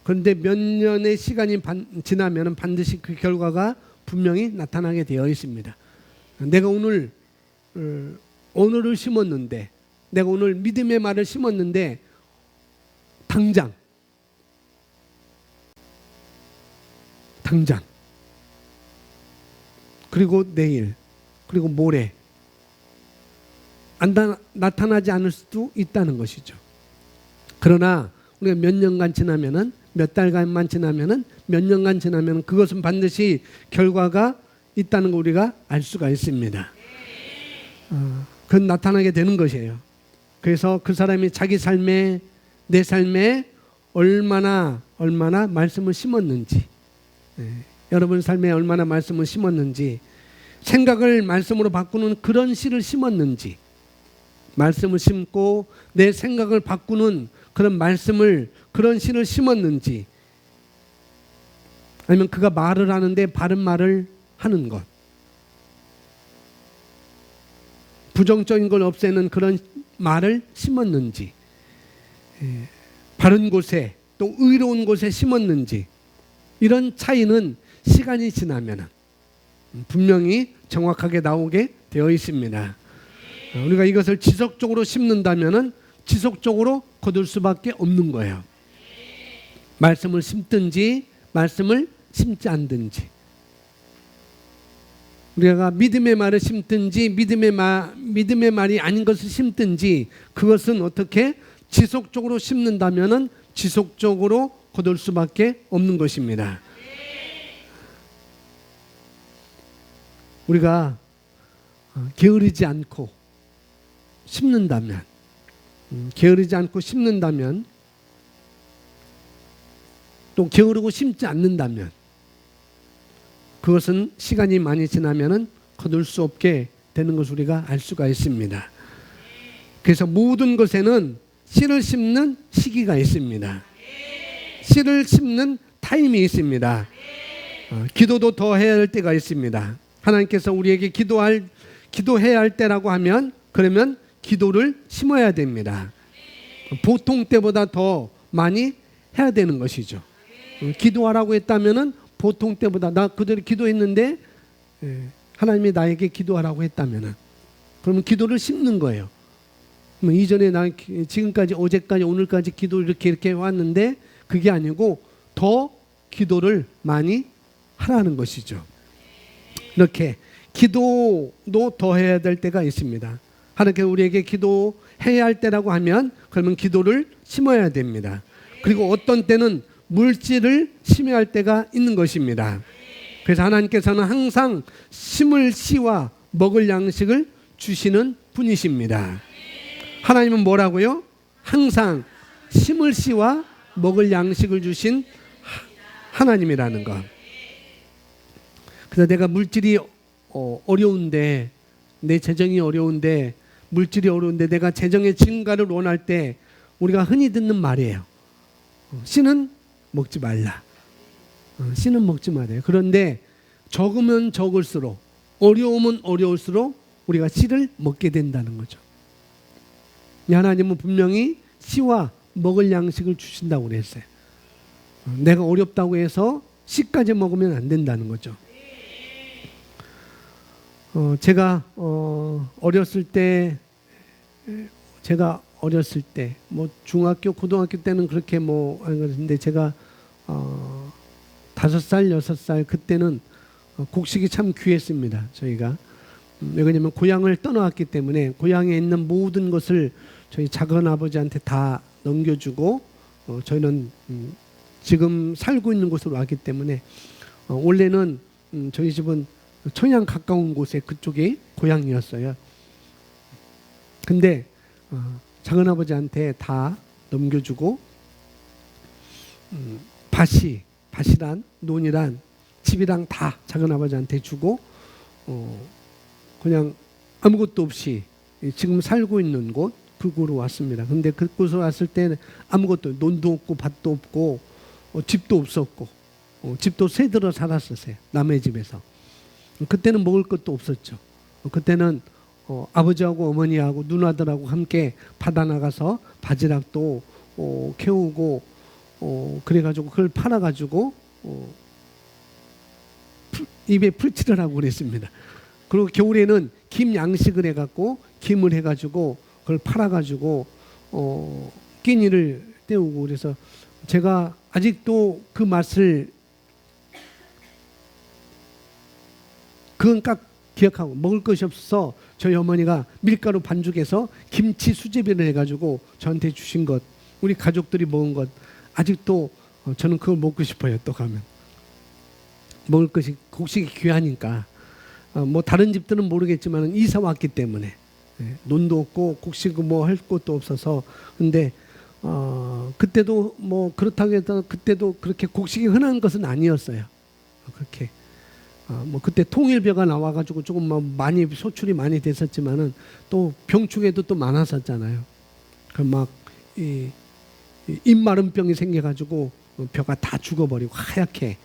그런데 몇 년의 시간이 지나면 반드시 그 결과가 분명히 나타나게 되어 있습니다. 내가 오늘을 심었는데, 내가 오늘 믿음의 말을 심었는데 당장 그리고 내일 그리고 모레 나타나지 않을 수도 있다는 것이죠. 그러나 우리가 몇 년간 지나면은, 몇 달간만 지나면은, 몇 년간 지나면은 그것은 반드시 결과가 있다는 거 우리가 알 수가 있습니다. 그건 나타나게 되는 것이에요. 그래서 그 사람이 자기 삶에, 내 삶에 얼마나 말씀을 심었는지, 여러분 삶에 얼마나 말씀을 심었는지, 생각을 말씀으로 바꾸는 그런 씨를 심었는지, 말씀을 심고 내 생각을 바꾸는 그런 말씀을, 그런 씨를 심었는지, 아니면 그가 말을 하는데 바른 말을 하는 것, 부정적인 걸 없애는 그런 말을 심었는지, 바른 곳에 또 의로운 곳에 심었는지, 이런 차이는 시간이 지나면 분명히 정확하게 나오게 되어 있습니다. 우리가 이것을 지속적으로 심는다면 지속적으로 거둘 수밖에 없는 거예요. 말씀을 심든지 말씀을 심지 않든지, 우리가 믿음의 말을 심든지 믿음의 말이 아닌 것을 심든지, 그것은 어떻게 지속적으로 심는다면 지속적으로 거둘 수밖에 없는 것입니다. 우리가 게으르지 않고 심는다면, 또 게으르고 심지 않는다면, 그것은 시간이 많이 지나면 거둘 수 없게 되는 것을 우리가 알 수가 있습니다. 그래서 모든 것에는 씨를 심는 시기가 있습니다. 씨를 심는 타임이 있습니다. 기도도 더 해야 할 때가 있습니다. 하나님께서 우리에게 기도해야 할 때라고 하면, 그러면 기도를 심어야 됩니다. 보통 때보다 더 많이 해야 되는 것이죠. 기도하라고 했다면은 보통 때보다, 나 그대로 기도했는데 하나님이 나에게 기도하라고 했다면은, 그러면 기도를 심는 거예요. 이전에 나 지금까지, 어제까지, 오늘까지 기도 이렇게 왔는데 그게 아니고 더 기도를 많이 하라는 것이죠. 이렇게 기도도 더 해야 될 때가 있습니다. 하나님께서 우리에게 기도해야 할 때라고 하면 그러면 기도를 심어야 됩니다. 그리고 어떤 때는 물질을 심어야 할 때가 있는 것입니다. 그래서 하나님께서는 항상 심을 씨와 먹을 양식을 주시는 분이십니다. 하나님은 뭐라고요? 항상 심을 씨와 먹을 양식을 주신 하나님이라는 것. 그래서 내가 물질이 어려운데, 내 재정이 어려운데, 물질이 어려운데 내가 재정의 증가를 원할 때 우리가 흔히 듣는 말이에요. 씨는 먹지 말라. 씨는 먹지 말아요. 그런데 적으면 적을수록, 어려우면 어려울수록 우리가 씨를 먹게 된다는 거죠. 하나님은 분명히 씨와 먹을 양식을 주신다고 그랬어요. 내가 어렵다고 해서 씨까지 먹으면 안 된다는 거죠. 제가 어렸을 때 뭐 중학교, 고등학교 때는 그렇게 뭐 그런데 제가 5살, 6살 그때는 곡식이 참 귀했습니다. 저희가 왜냐하면 고향을 떠나왔기 때문에 고향에 있는 모든 것을 저희 작은 아버지한테 다 넘겨주고, 저희는 지금 살고 있는 곳으로 왔기 때문에 원래는 저희 집은 청양 가까운 곳에 그쪽이 고향이었어요. 근데 작은아버지한테 다 넘겨주고, 밭이란, 논이란, 집이랑 다 작은아버지한테 주고, 그냥 아무것도 없이 지금 살고 있는 곳, 그곳으로 왔습니다. 근데 그곳으로 왔을 때 아무것도, 논도 없고 밭도 없고 집도 없었고, 집도 새 들어 살았었어요. 남의 집에서. 그때는 먹을 것도 없었죠. 그때는 아버지하고 어머니하고 누나들하고 함께 바다 나가서 바지락도 캐오고 그래가지고 그걸 팔아가지고 입에 풀칠을 하고 그랬습니다. 그리고 겨울에는 김 양식을 해갖고 김을 해가지고 그걸 팔아가지고 끼니를 때우고 그래서 제가 아직도 그 맛을 그건 딱 기억하고 먹을 것이 없어서 저희 어머니가 밀가루 반죽해서 김치 수제비를 해가지고 저한테 주신 것 우리 가족들이 먹은 것 아직도 저는 그걸 먹고 싶어요. 또 가면 먹을 것이 곡식이 귀하니까 뭐 다른 집들은 모르겠지만 이사 왔기 때문에 논도 없고 곡식 뭐 할 것도 없어서 근데 그때도 뭐 그렇다고 해서 그때도 그렇게 곡식이 흔한 것은 아니었어요. 그렇게 뭐 그때 통일벼가 나와가지고 조금 많이 소출이 많이 됐었지만은 또 병충해도 또 많았었잖아요. 그 막 입마름병이 생겨가지고 벼가 다 죽어버리고 하얗게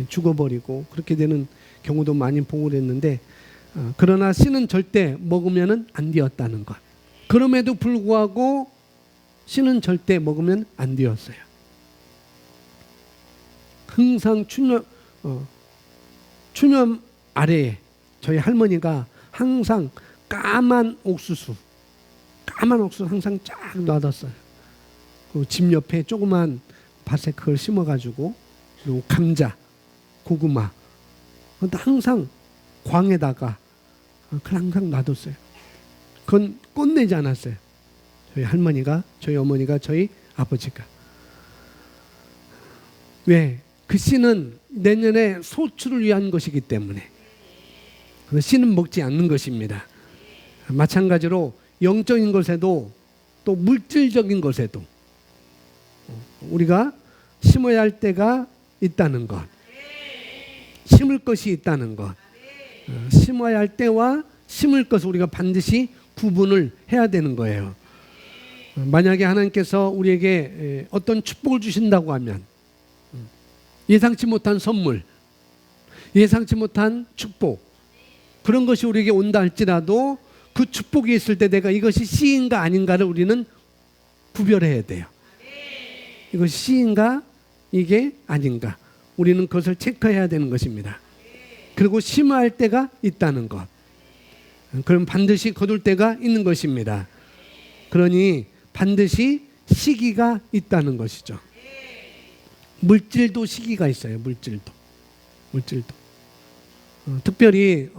죽어버리고 그렇게 되는 경우도 많이 보고 그랬는데 그러나 씨는 절대 먹으면은 안 되었다는 것. 그럼에도 불구하고 씨는 절대 먹으면 안 되었어요. 항상 추념 아래에 저희 할머니가 항상 까만 옥수수 항상 쫙 놔뒀어요. 그 집 옆에 조그만 밭에 그걸 심어가지고 그리고 감자, 고구마 항상 광에다가 그걸 항상 놔뒀어요. 그건 꼰내지 않았어요. 저희 할머니가, 저희 어머니가, 저희 아버지가. 왜? 그 씨는 내년에 소출을 위한 것이기 때문에 씨는 먹지 않는 것입니다. 마찬가지로 영적인 것에도 또 물질적인 것에도 우리가 심어야 할 때가 있다는 것, 심을 것이 있다는 것, 심어야 할 때와 심을 것을 우리가 반드시 구분을 해야 되는 거예요. 만약에 하나님께서 우리에게 어떤 축복을 주신다고 하면 예상치 못한 선물, 예상치 못한 축복 그런 것이 우리에게 온다 할지라도 그 축복이 있을 때 내가 이것이 씨인가 아닌가를 우리는 구별해야 돼요. 이것이 씨인가 이게 아닌가 우리는 그것을 체크해야 되는 것입니다. 그리고 심어할 때가 있다는 것. 그럼 반드시 거둘 때가 있는 것입니다. 그러니 반드시 시기가 있다는 것이죠. 물질도 시기가 있어요. 물질도. 특별히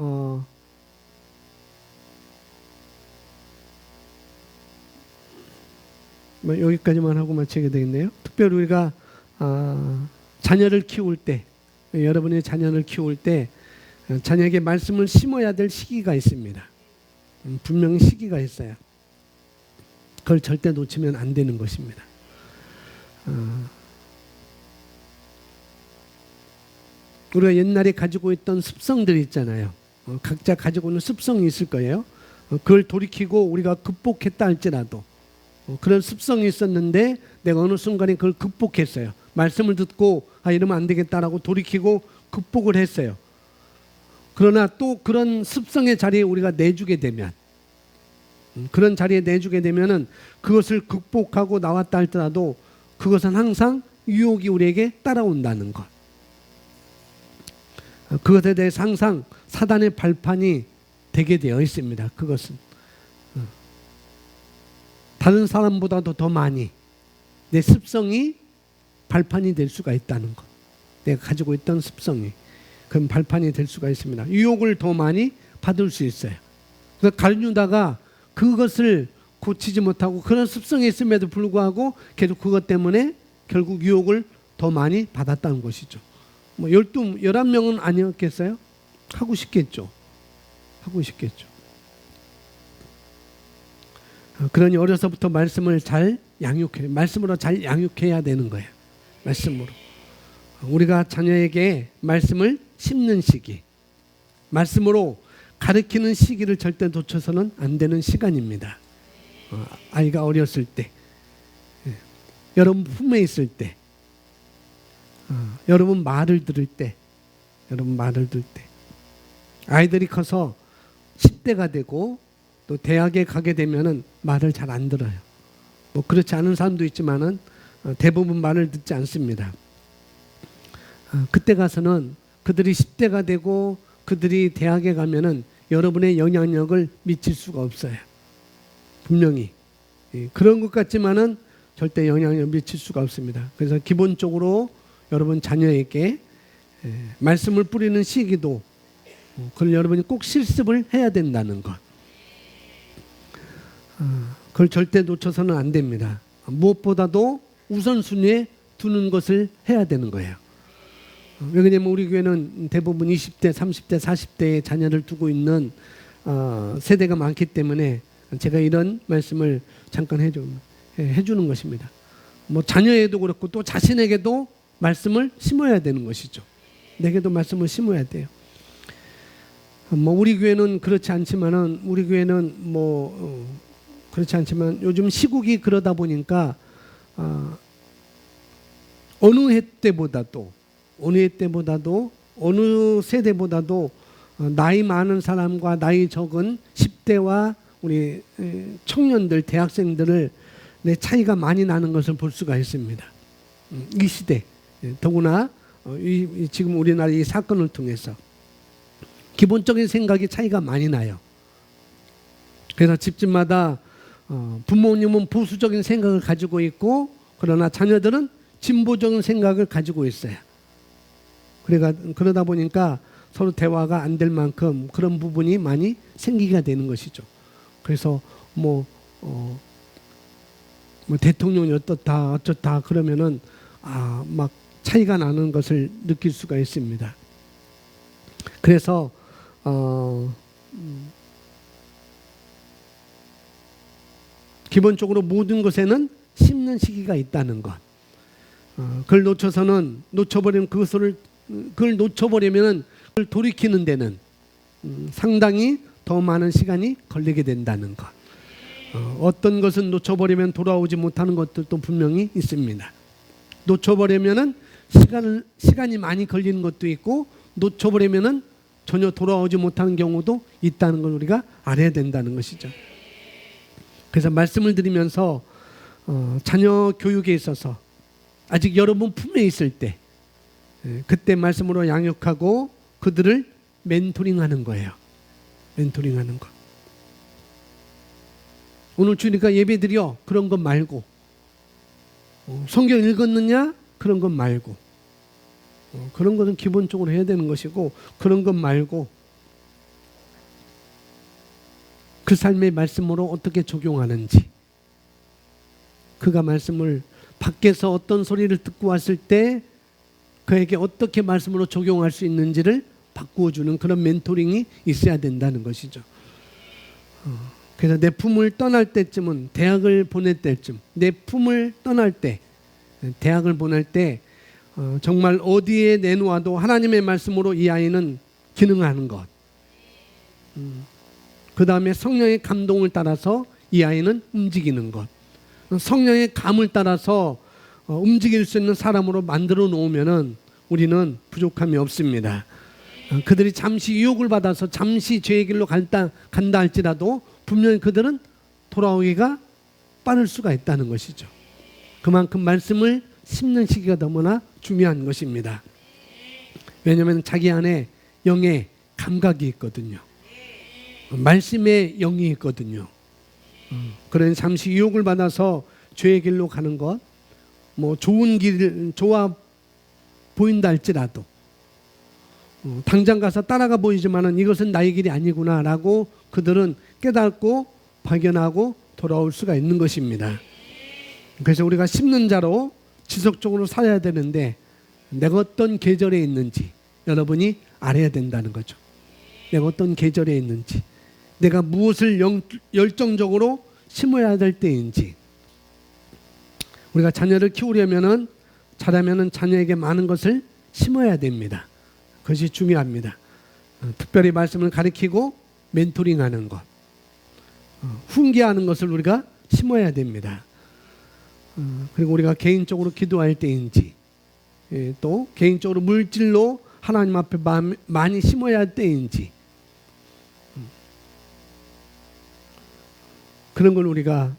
여기까지만 하고 마치게 되겠네요. 특별히 우리가 자녀를 키울 때, 여러분의 자녀를 키울 때 자녀에게 말씀을 심어야 될 시기가 있습니다. 분명히 시기가 있어요. 그걸 절대 놓치면 안 되는 것입니다. 우리가 옛날에 가지고 있던 습성들이 있잖아요. 각자 가지고 있는 습성이 있을 거예요. 그걸 돌이키고 우리가 극복했다 할지라도 그런 습성이 있었는데 내가 어느 순간에 그걸 극복했어요. 말씀을 듣고 이러면 안 되겠다라고 돌이키고 극복을 했어요. 그러나 또 그런 습성의 자리에 우리가 내주게 되면 그런 자리에 내주게 되면은 그것을 극복하고 나왔다 할지라도 그것은 항상 유혹이 우리에게 따라온다는 것. 그것에 대해서 항상 사단의 발판이 되게 되어 있습니다. 그것은 다른 사람보다도 더 많이 내 습성이 발판이 될 수가 있다는 것. 내가 가지고 있던 습성이 그럼 발판이 될 수가 있습니다. 유혹을 더 많이 받을 수 있어요. 그래서 가룟유다가 그것을 고치지 못하고 그런 습성이 있음에도 불구하고 계속 그것 때문에 결국 유혹을 더 많이 받았다는 것이죠. 11명은 아니었겠어요? 하고 싶겠죠. 그러니 어려서부터 말씀으로 잘 양육해야 되는 거예요. 말씀으로. 우리가 자녀에게 말씀을 심는 시기, 말씀으로 가르치는 시기를 절대 놓쳐서는 안 되는 시간입니다. 아이가 어렸을 때, 여러분 품에 있을 때, 여러분 말을 들을 때, 아이들이 커서 10대가 되고 또 대학에 가게 되면은 말을 잘 안 들어요. 뭐 그렇지 않은 사람도 있지만은 대부분 말을 듣지 않습니다. 그때 가서는 그들이 10대가 되고 그들이 대학에 가면은 여러분의 영향력을 미칠 수가 없어요. 분명히 그런 것 같지만은 절대 영향력을 미칠 수가 없습니다. 그래서 기본적으로 여러분 자녀에게 말씀을 뿌리는 시기도 그걸 여러분이 꼭 실습을 해야 된다는 것. 그걸 절대 놓쳐서는 안 됩니다. 무엇보다도 우선순위에 두는 것을 해야 되는 거예요. 왜냐하면 우리 교회는 대부분 20대, 30대, 40대의 자녀를 두고 있는 세대가 많기 때문에 제가 이런 말씀을 잠깐 해주는 것입니다. 뭐 자녀에도 그렇고 또 자신에게도 말씀을 심어야 되는 것이죠. 내게도 말씀을 심어야 돼요. 뭐 우리 교회는 그렇지 않지만은 우리 교회는 그렇지 않지만 요즘 시국이 그러다 보니까 어느 해 때보다도 어느 세대보다도 나이 많은 사람과 나이 적은 10대와 우리 청년들, 대학생들을 내 차이가 많이 나는 것을 볼 수가 있습니다. 이 시대, 더구나 지금 우리나라 이 사건을 통해서 기본적인 생각이 차이가 많이 나요. 그래서 집집마다 부모님은 보수적인 생각을 가지고 있고 그러나 자녀들은 진보적인 생각을 가지고 있어요. 그러다 보니까 서로 대화가 안 될 만큼 그런 부분이 많이 생기게 되는 것이죠. 그래서 뭐 대통령이 어쩌다 그러면은 막 차이가 나는 것을 느낄 수가 있습니다. 그래서 기본적으로 모든 것에는 심는 시기가 있다는 것. 그걸 놓쳐버리면 그걸 놓쳐버리면 그걸 돌이키는 데는 상당히 더 많은 시간이 걸리게 된다는 것. 어떤 것은 놓쳐버리면 돌아오지 못하는 것들도 분명히 있습니다. 놓쳐버리면은 시간이 많이 걸리는 것도 있고 놓쳐버리면은 전혀 돌아오지 못하는 경우도 있다는 걸 우리가 알아야 된다는 것이죠. 그래서 말씀을 드리면서 자녀 교육에 있어서 아직 여러분 품에 있을 때 그때 말씀으로 양육하고 그들을 멘토링하는 거예요. 멘토링하는 것. 오늘 주니까 예배드려 그런 것 말고 성경 읽었느냐 그런 것 말고 그런 것은 기본적으로 해야 되는 것이고 그런 것 말고 그 삶의 말씀으로 어떻게 적용하는지 그가 말씀을 밖에서 어떤 소리를 듣고 왔을 때 그에게 어떻게 말씀으로 적용할 수 있는지를 바꾸어 주는 그런 멘토링이 있어야 된다는 것이죠. 그래서 내 품을 떠날 때쯤은 대학을 보낼 때쯤 내 품을 떠날 때 대학을 보낼 때 정말 어디에 내놓아도 하나님의 말씀으로 이 아이는 기능하는 것. 그 다음에 성령의 감동을 따라서 이 아이는 움직이는 것. 성령의 감을 따라서 움직일 수 있는 사람으로 만들어 놓으면은 우리는 부족함이 없습니다. 그들이 잠시 유혹을 받아서 잠시 죄의 길로 간다 할지라도 분명히 그들은 돌아오기가 빠를 수가 있다는 것이죠. 그만큼 말씀을 심는 시기가 너무나 중요한 것입니다. 왜냐하면 자기 안에 영의 감각이 있거든요. 말씀의 영이 있거든요. 그러니 잠시 유혹을 받아서 죄의 길로 가는 것, 뭐 좋은 길, 좋아 보인다 할지라도 당장 가서 따라가 보이지만은 이것은 나의 길이 아니구나라고 그들은 깨닫고 발견하고 돌아올 수가 있는 것입니다. 그래서 우리가 심는 자로 지속적으로 살아야 되는데 내가 어떤 계절에 있는지 여러분이 알아야 된다는 거죠. 내가 어떤 계절에 있는지 내가 무엇을 열정적으로 심어야 될 때인지 우리가 자녀를 키우려면은 잘하면은 자녀에게 많은 것을 심어야 됩니다. 그것이 중요합니다. 특별히 말씀을 가르치고 멘토링하는 것, 훈계하는 것을 우리가 심어야 됩니다. 그리고 우리가 개인적으로 기도할 때인지 또 개인적으로 물질로 하나님 앞에 많이 심어야 할 때인지 그런 걸 우리가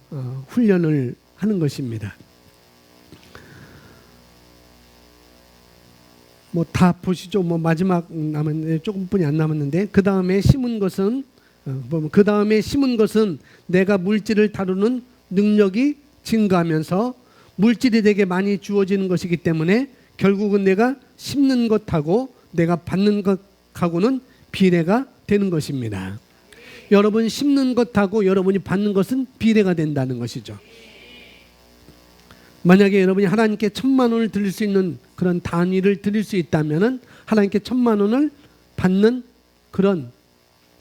훈련을 하는 것입니다. 뭐 다 보시죠. 뭐 마지막 조금뿐이 안 남았는데 그 다음에 심은 것은 내가 물질을 다루는 능력이 증가하면서 물질이 되게 많이 주어지는 것이기 때문에 결국은 내가 심는 것하고 내가 받는 것하고는 비례가 되는 것입니다. 여러분 심는 것하고 여러분이 받는 것은 비례가 된다는 것이죠. 만약에 여러분이 하나님께 1,000,000원을 드릴 수 있는 그런 단위를 드릴 수 있다면 하나님께 1,000,000원을 받는 그런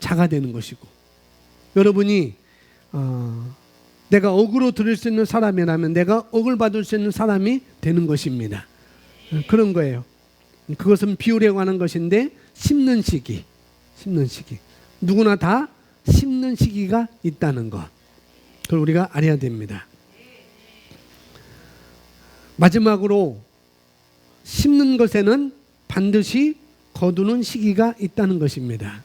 자가 되는 것이고, 여러분이 내가 억으로 드릴 수 있는 사람이라면 내가 억을 받을 수 있는 사람이 되는 것입니다. 그런 거예요. 그것은 비율에 관한 것인데 심는 시기 누구나 다 심는 시기가 있다는 것, 그걸 우리가 알아야 됩니다. 마지막으로 심는 것에는 반드시 거두는 시기가 있다는 것입니다.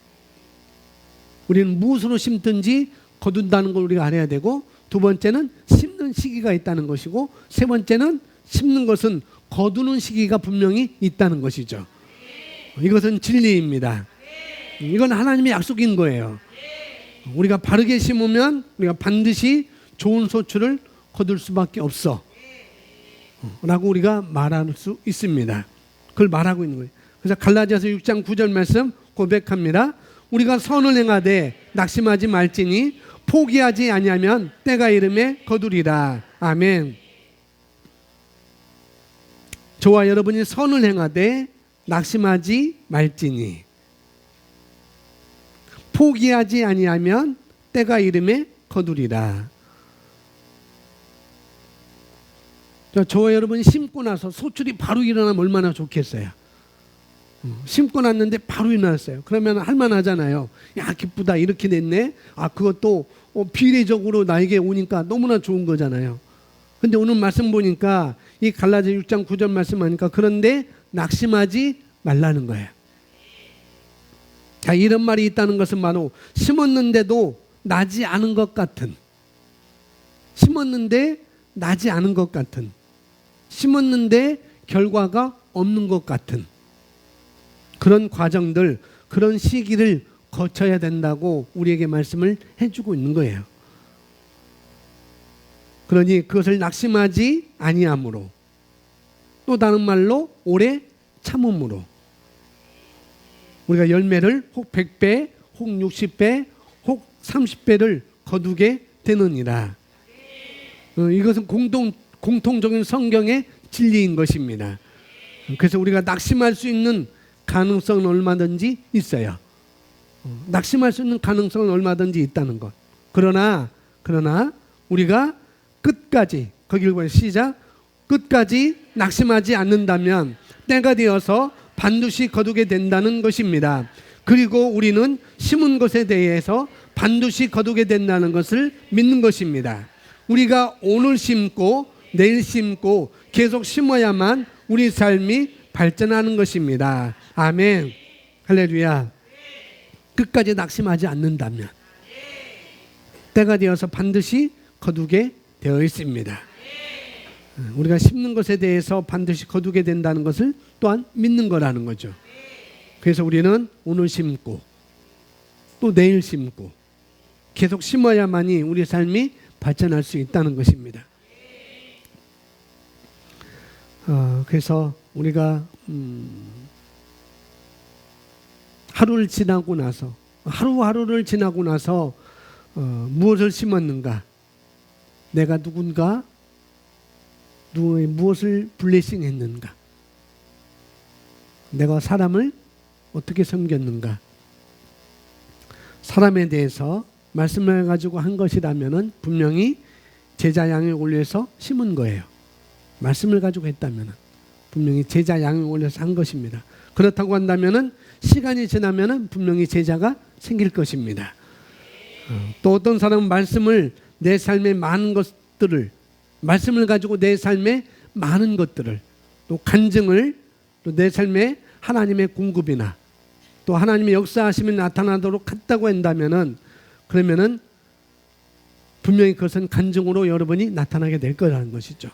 우리는 무엇으로 심든지 거둔다는 걸 우리가 알아야 되고, 두 번째는 심는 시기가 있다는 것이고, 세 번째는 심는 것은 거두는 시기가 분명히 있다는 것이죠. 이것은 진리입니다. 이건 하나님의 약속인 거예요. 우리가 바르게 심으면 우리가 반드시 좋은 소출을 거둘 수밖에 없어 라고 우리가 말할 수 있습니다. 그걸 말하고 있는 거예요. 그래서 갈라디아서 6장 9절 말씀 고백합니다. 우리가 선을 행하되 낙심하지 말지니 포기하지 아니하면 때가 이름에 거두리라. 아멘. 저와 여러분이 선을 행하되 낙심하지 말지니 포기하지 아니하면 때가 이름에 거두리라. 저와 여러분이 심고 나서 소출이 바로 일어나면 얼마나 좋겠어요. 심고 났는데 바로 일어났어요. 그러면 할만하잖아요. 야, 기쁘다, 이렇게 됐네. 그것도 비례적으로 나에게 오니까 너무나 좋은 거잖아요. 근데 오늘 말씀 보니까 이 갈라디아 6장 9절 말씀하니까 그런데 낙심하지 말라는 거예요. 자, 이런 말이 있다는 것은 바로 심었는데도 나지 않은 것 같은, 심었는데 나지 않은 것 같은, 심었는데 결과가 없는 것 같은 그런 과정들, 그런 시기를 거쳐야 된다고 우리에게 말씀을 해주고 있는 거예요. 그러니 그것을 낙심하지 아니함으로, 또 다른 말로 오래 참음으로 우리가 열매를 혹 100배, 혹 60배, 혹 30배를 거두게 되느니라. 이것은 공통적인 성경의 진리인 것입니다. 그래서 우리가 낙심할 수 있는 가능성은 얼마든지 있어요. 낙심할 수 있는 가능성은 얼마든지 있다는 것. 그러나 우리가 끝까지, 거기를 보면 시작, 끝까지 낙심하지 않는다면 때가 되어서 반드시 거두게 된다는 것입니다. 그리고 우리는 심은 것에 대해서 반드시 거두게 된다는 것을 믿는 것입니다. 우리가 오늘 심고 내일 심고 계속 심어야만 우리 삶이 발전하는 것입니다. 아멘. 할렐루야. 끝까지 낙심하지 않는다면 때가 되어서 반드시 거두게 되어 있습니다. 우리가 심는 것에 대해서 반드시 거두게 된다는 것을 또한 믿는 거라는 거죠. 그래서 우리는 오늘 심고 또 내일 심고 계속 심어야만이 우리 삶이 발전할 수 있다는 것입니다. 그래서 우리가 하루를 지나고 나서, 하루하루를 지나고 나서 무엇을 심었는가, 내가 누군가 누구의 무엇을 블레싱했는가, 내가 사람을 어떻게 섬겼는가, 사람에 대해서 말씀을 가지고 한 것이라면은 분명히 제자 양육 올려서 심은 거예요. 말씀을 가지고 했다면은 분명히 제자 양육 올려서 한 것입니다. 그렇다고 한다면은 시간이 지나면은 분명히 제자가 생길 것입니다. 또 어떤 사람은 말씀을, 내 삶의 많은 것들을, 말씀을 가지고 내 삶의 많은 것들을, 또 간증을, 또 내 삶에 하나님의 공급이나 또 하나님의 역사하심이 나타나도록 했다고 한다면은, 그러면은 분명히 그것은 간증으로 여러분이 나타나게 될 거라는 것이죠.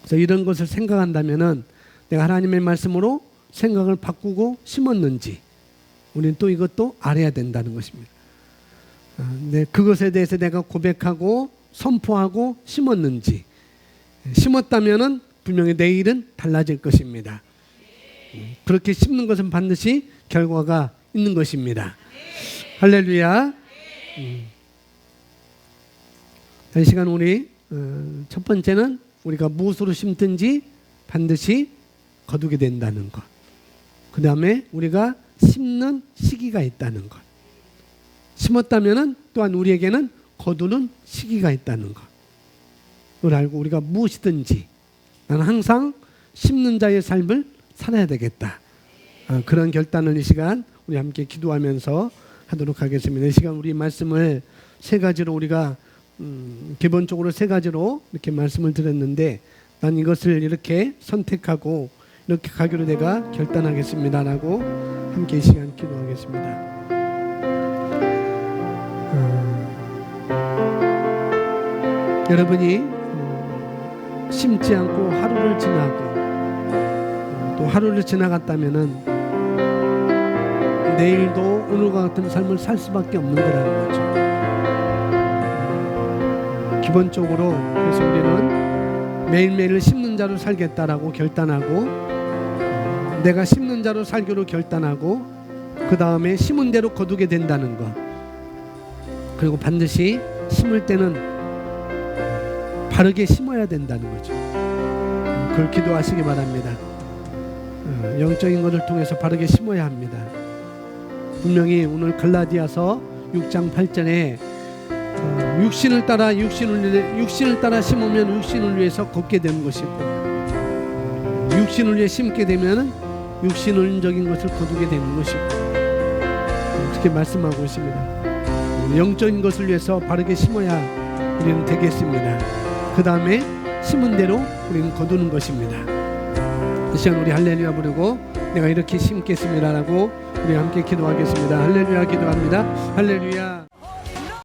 그래서 이런 것을 생각한다면은 내가 하나님의 말씀으로 생각을 바꾸고 심었는지 우리는 또 이것도 알아야 된다는 것입니다. 그것에 대해서 내가 고백하고 선포하고 심었는지, 심었다면은 분명히 내일은 달라질 것입니다. 그렇게 심는 것은 반드시 결과가 있는 것입니다. 할렐루야. 이 시간 우리 첫 번째는 우리가 무엇으로 심든지 반드시 거두게 된다는 것. 그 다음에 우리가 심는 시기가 있다는 것. 심었다면 또한 우리에게는 거두는 시기가 있다는 것. 그걸 알고 우리가 무엇이든지 나는 항상 심는 자의 삶을 살아야 되겠다. 그런 결단을 이 시간 우리 함께 기도하면서 하도록 하겠습니다. 이 시간 우리 말씀을 세 가지로 우리가 기본적으로 세 가지로 이렇게 말씀을 드렸는데 난 이것을 이렇게 선택하고 이렇게 가기로 내가 결단하겠습니다라고 함께 이 시간 기도하겠습니다. 여러분이 심지 않고 하루를 지나고 또 하루를 지나갔다면은 내일도 오늘과 같은 삶을 살 수밖에 없는 거라는 거죠. 기본적으로 그래서 우리는 매일매일 심는 자로 살겠다라고 결단하고 내가 심는 자로 살기로 결단하고 그 다음에 심은 대로 거두게 된다는 것. 그리고 반드시 심을 때는 바르게 심어야 된다는 거죠. 그걸 기도하시기 바랍니다. 영적인 것을 통해서 바르게 심어야 합니다. 분명히 오늘 갈라디아서 6장 8절에 육신을 따라 심으면 육신을 위해서 걷게 되는 것이고 육신을 위해 심게 되면 육신적인 것을 거두게 되는 것이고 그렇게 말씀하고 있습니다. 영적인 것을 위해서 바르게 심어야 우리는 되겠습니다. 그 다음에 심은 대로 우리는 거두는 것입니다. 이 시간 우리 할렐루야 부르고 내가 이렇게 심겠습니다라고 우리 함께 기도하겠습니다. 할렐루야 기도합니다. 할렐루야.